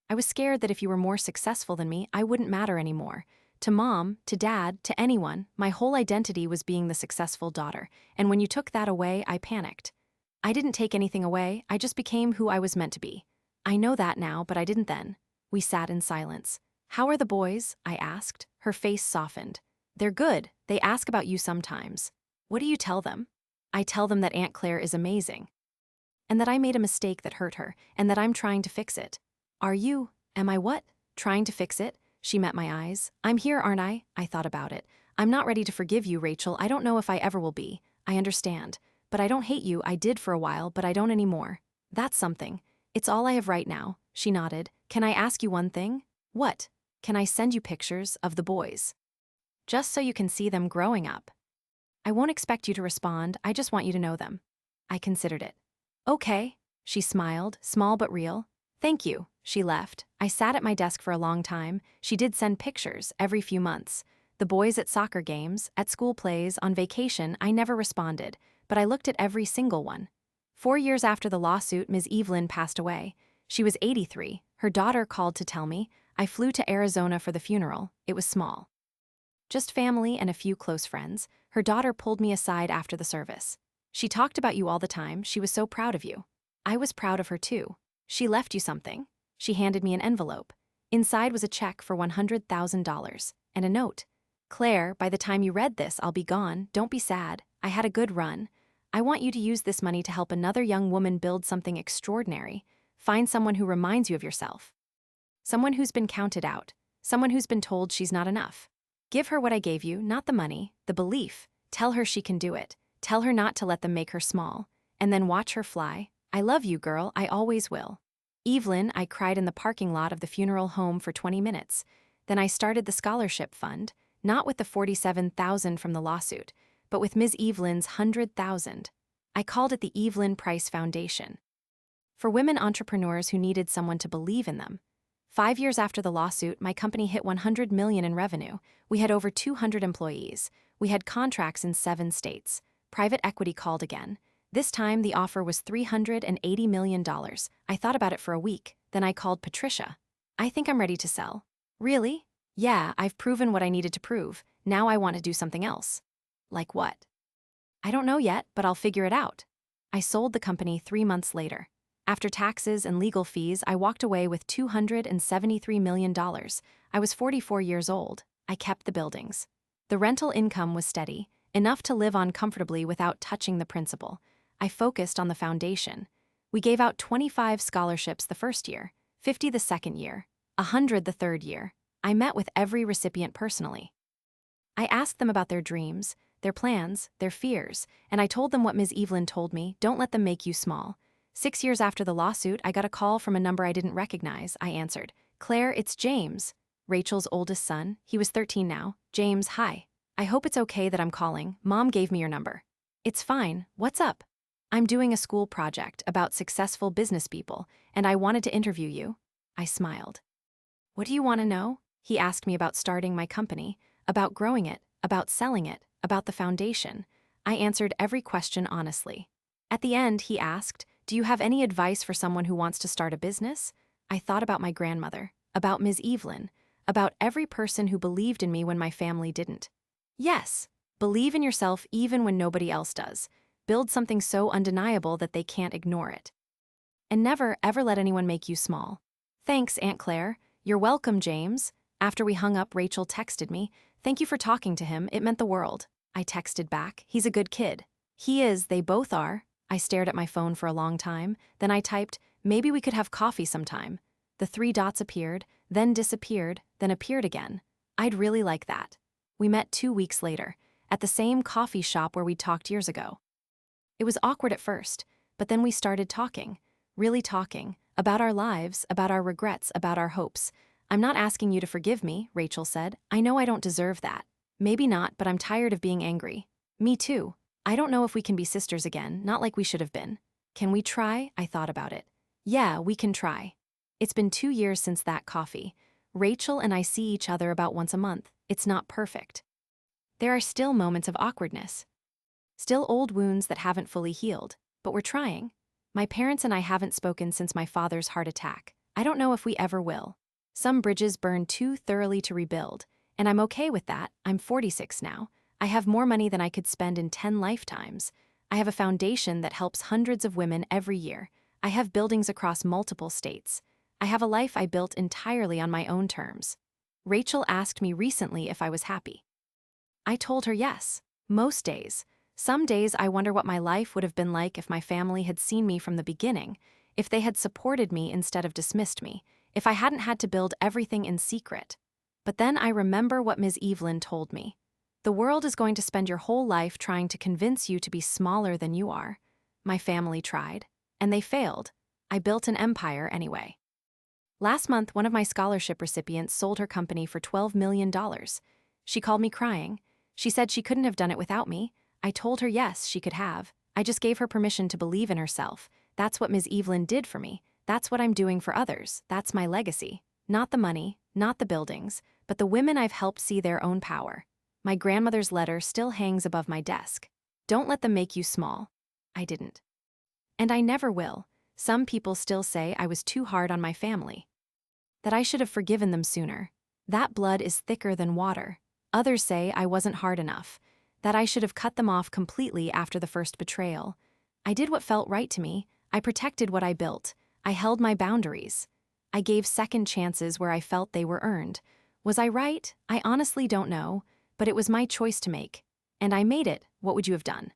I was scared that if you were more successful than me, I wouldn't matter anymore. To Mom, to Dad, to anyone, my whole identity was being the successful daughter, and when you took that away, I panicked. I didn't take anything away, I just became who I was meant to be. I know that now, but I didn't then. We sat in silence. How are the boys? I asked. Her face softened. They're good. They ask about you sometimes. What do you tell them? I tell them that Aunt Claire is amazing. And that I made a mistake that hurt her, and that I'm trying to fix it. Are you? Am I what? Trying to fix it? She met my eyes. I'm here, aren't I? I thought about it. I'm not ready to forgive you, Rachel. I don't know if I ever will be. I understand. But I don't hate you. I did for a while, but I don't anymore. That's something. It's all I have right now. She nodded. Can I ask you one thing? What? Can I send you pictures of the boys? Just so you can see them growing up. I won't expect you to respond. I just want you to know them. I considered it. Okay. She smiled, small but real. Thank you. She left. I sat at my desk for a long time. She did send pictures every few months. The boys at soccer games, at school plays, on vacation. I never responded, but I looked at every single one. 4 years after the lawsuit, Ms. Evelyn passed away. She was 83. Her daughter called to tell me. I flew to Arizona for the funeral. It was small. Just family and a few close friends. Her daughter pulled me aside after the service. She talked about you all the time. She was so proud of you. I was proud of her too. She left you something. She handed me an envelope. Inside was a check for $100,000 and a note. Claire, by the time you read this, I'll be gone. Don't be sad. I had a good run. I want you to use this money to help another young woman build something extraordinary. Find someone who reminds you of yourself. Someone who's been counted out. Someone who's been told she's not enough. Give her what I gave you, not the money, the belief. Tell her she can do it. Tell her not to let them make her small. And then watch her fly. I love you, girl. I always will. Evelyn, I cried in the parking lot of the funeral home for 20 minutes. Then I started the scholarship fund, not with the $47,000 from the lawsuit, but with Ms. Evelyn's $100,000. I called it the Evelyn Price Foundation. For women entrepreneurs who needed someone to believe in them. 5 years after the lawsuit, my company hit $100 million in revenue. We had over 200 employees. We had contracts in 7 states. Private equity called again. This time, the offer was $380 million. I thought about it for a week. Then I called Patricia. I think I'm ready to sell. Really? Yeah, I've proven what I needed to prove. Now I want to do something else. Like what? I don't know yet, but I'll figure it out. I sold the company 3 months later. After taxes and legal fees, I walked away with $273 million. I was 44 years old. I kept the buildings. The rental income was steady, enough to live on comfortably without touching the principal. I focused on the foundation. We gave out 25 scholarships the first year, 50 the second year, 100 the third year. I met with every recipient personally. I asked them about their dreams, their plans, their fears, and I told them what Ms. Evelyn told me: don't let them make you small. 6 years after the lawsuit, I got a call from a number I didn't recognize. I answered. Claire, it's James. Rachel's oldest son. He was 13 now. James, hi. I hope it's okay that I'm calling. Mom gave me your number. It's fine. What's up? I'm doing a school project about successful business people, and I wanted to interview you. I smiled. What do you want to know? He asked me about starting my company, about growing it, about selling it, about the foundation. I answered every question honestly. At the end, he asked, "Do you have any advice for someone who wants to start a business?" I thought about my grandmother, about Ms. Evelyn, about every person who believed in me when my family didn't. Yes, believe in yourself even when nobody else does. Build something so undeniable that they can't ignore it. And never, ever let anyone make you small. Thanks, Aunt Claire. You're welcome, James. After we hung up, Rachel texted me, "Thank you for talking to him, it meant the world." I texted back, "He's a good kid." He is, they both are. I stared at my phone for a long time, then I typed, "Maybe we could have coffee sometime." The 3 dots appeared, then disappeared, then appeared again. I'd really like that. We met 2 weeks later, at the same coffee shop where we'd talked years ago. It was awkward at first, but then we started talking, really talking, about our lives, about our regrets, about our hopes. "I'm not asking you to forgive me," Rachel said. "I know I don't deserve that. Maybe not, but I'm tired of being angry." Me too. I don't know if we can be sisters again, not like we should have been. Can we try? I thought about it. Yeah, we can try. It's been 2 years since that coffee. Rachel and I see each other about once a month. It's not perfect. There are still moments of awkwardness. Still old wounds that haven't fully healed, but we're trying. My parents and I haven't spoken since my father's heart attack. I don't know if we ever will. Some bridges burn too thoroughly to rebuild, and I'm okay with that. I'm 46 now. I have more money than I could spend in 10 lifetimes. I have a foundation that helps hundreds of women every year. I have buildings across multiple states. I have a life I built entirely on my own terms. Rachel asked me recently if I was happy. I told her yes. Most days. Some days I wonder what my life would have been like if my family had seen me from the beginning, if they had supported me instead of dismissed me, if I hadn't had to build everything in secret. But then I remember what Ms. Evelyn told me. The world is going to spend your whole life trying to convince you to be smaller than you are. My family tried, and they failed. I built an empire anyway. Last month, one of my scholarship recipients sold her company for $12 million. She called me crying. She said she couldn't have done it without me. I told her yes, she could have. I just gave her permission to believe in herself. That's what Ms. Evelyn did for me. That's what I'm doing for others. That's my legacy. Not the money, not the buildings, but the women I've helped see their own power. My grandmother's letter still hangs above my desk. Don't let them make you small. I didn't. And I never will. Some people still say I was too hard on my family. That I should have forgiven them sooner. That blood is thicker than water. Others say I wasn't hard enough. That I should have cut them off completely after the first betrayal. I did what felt right to me. I protected what I built. I held my boundaries. I gave second chances where I felt they were earned. Was I right? I honestly don't know, but it was my choice to make. And I made it. What would you have done?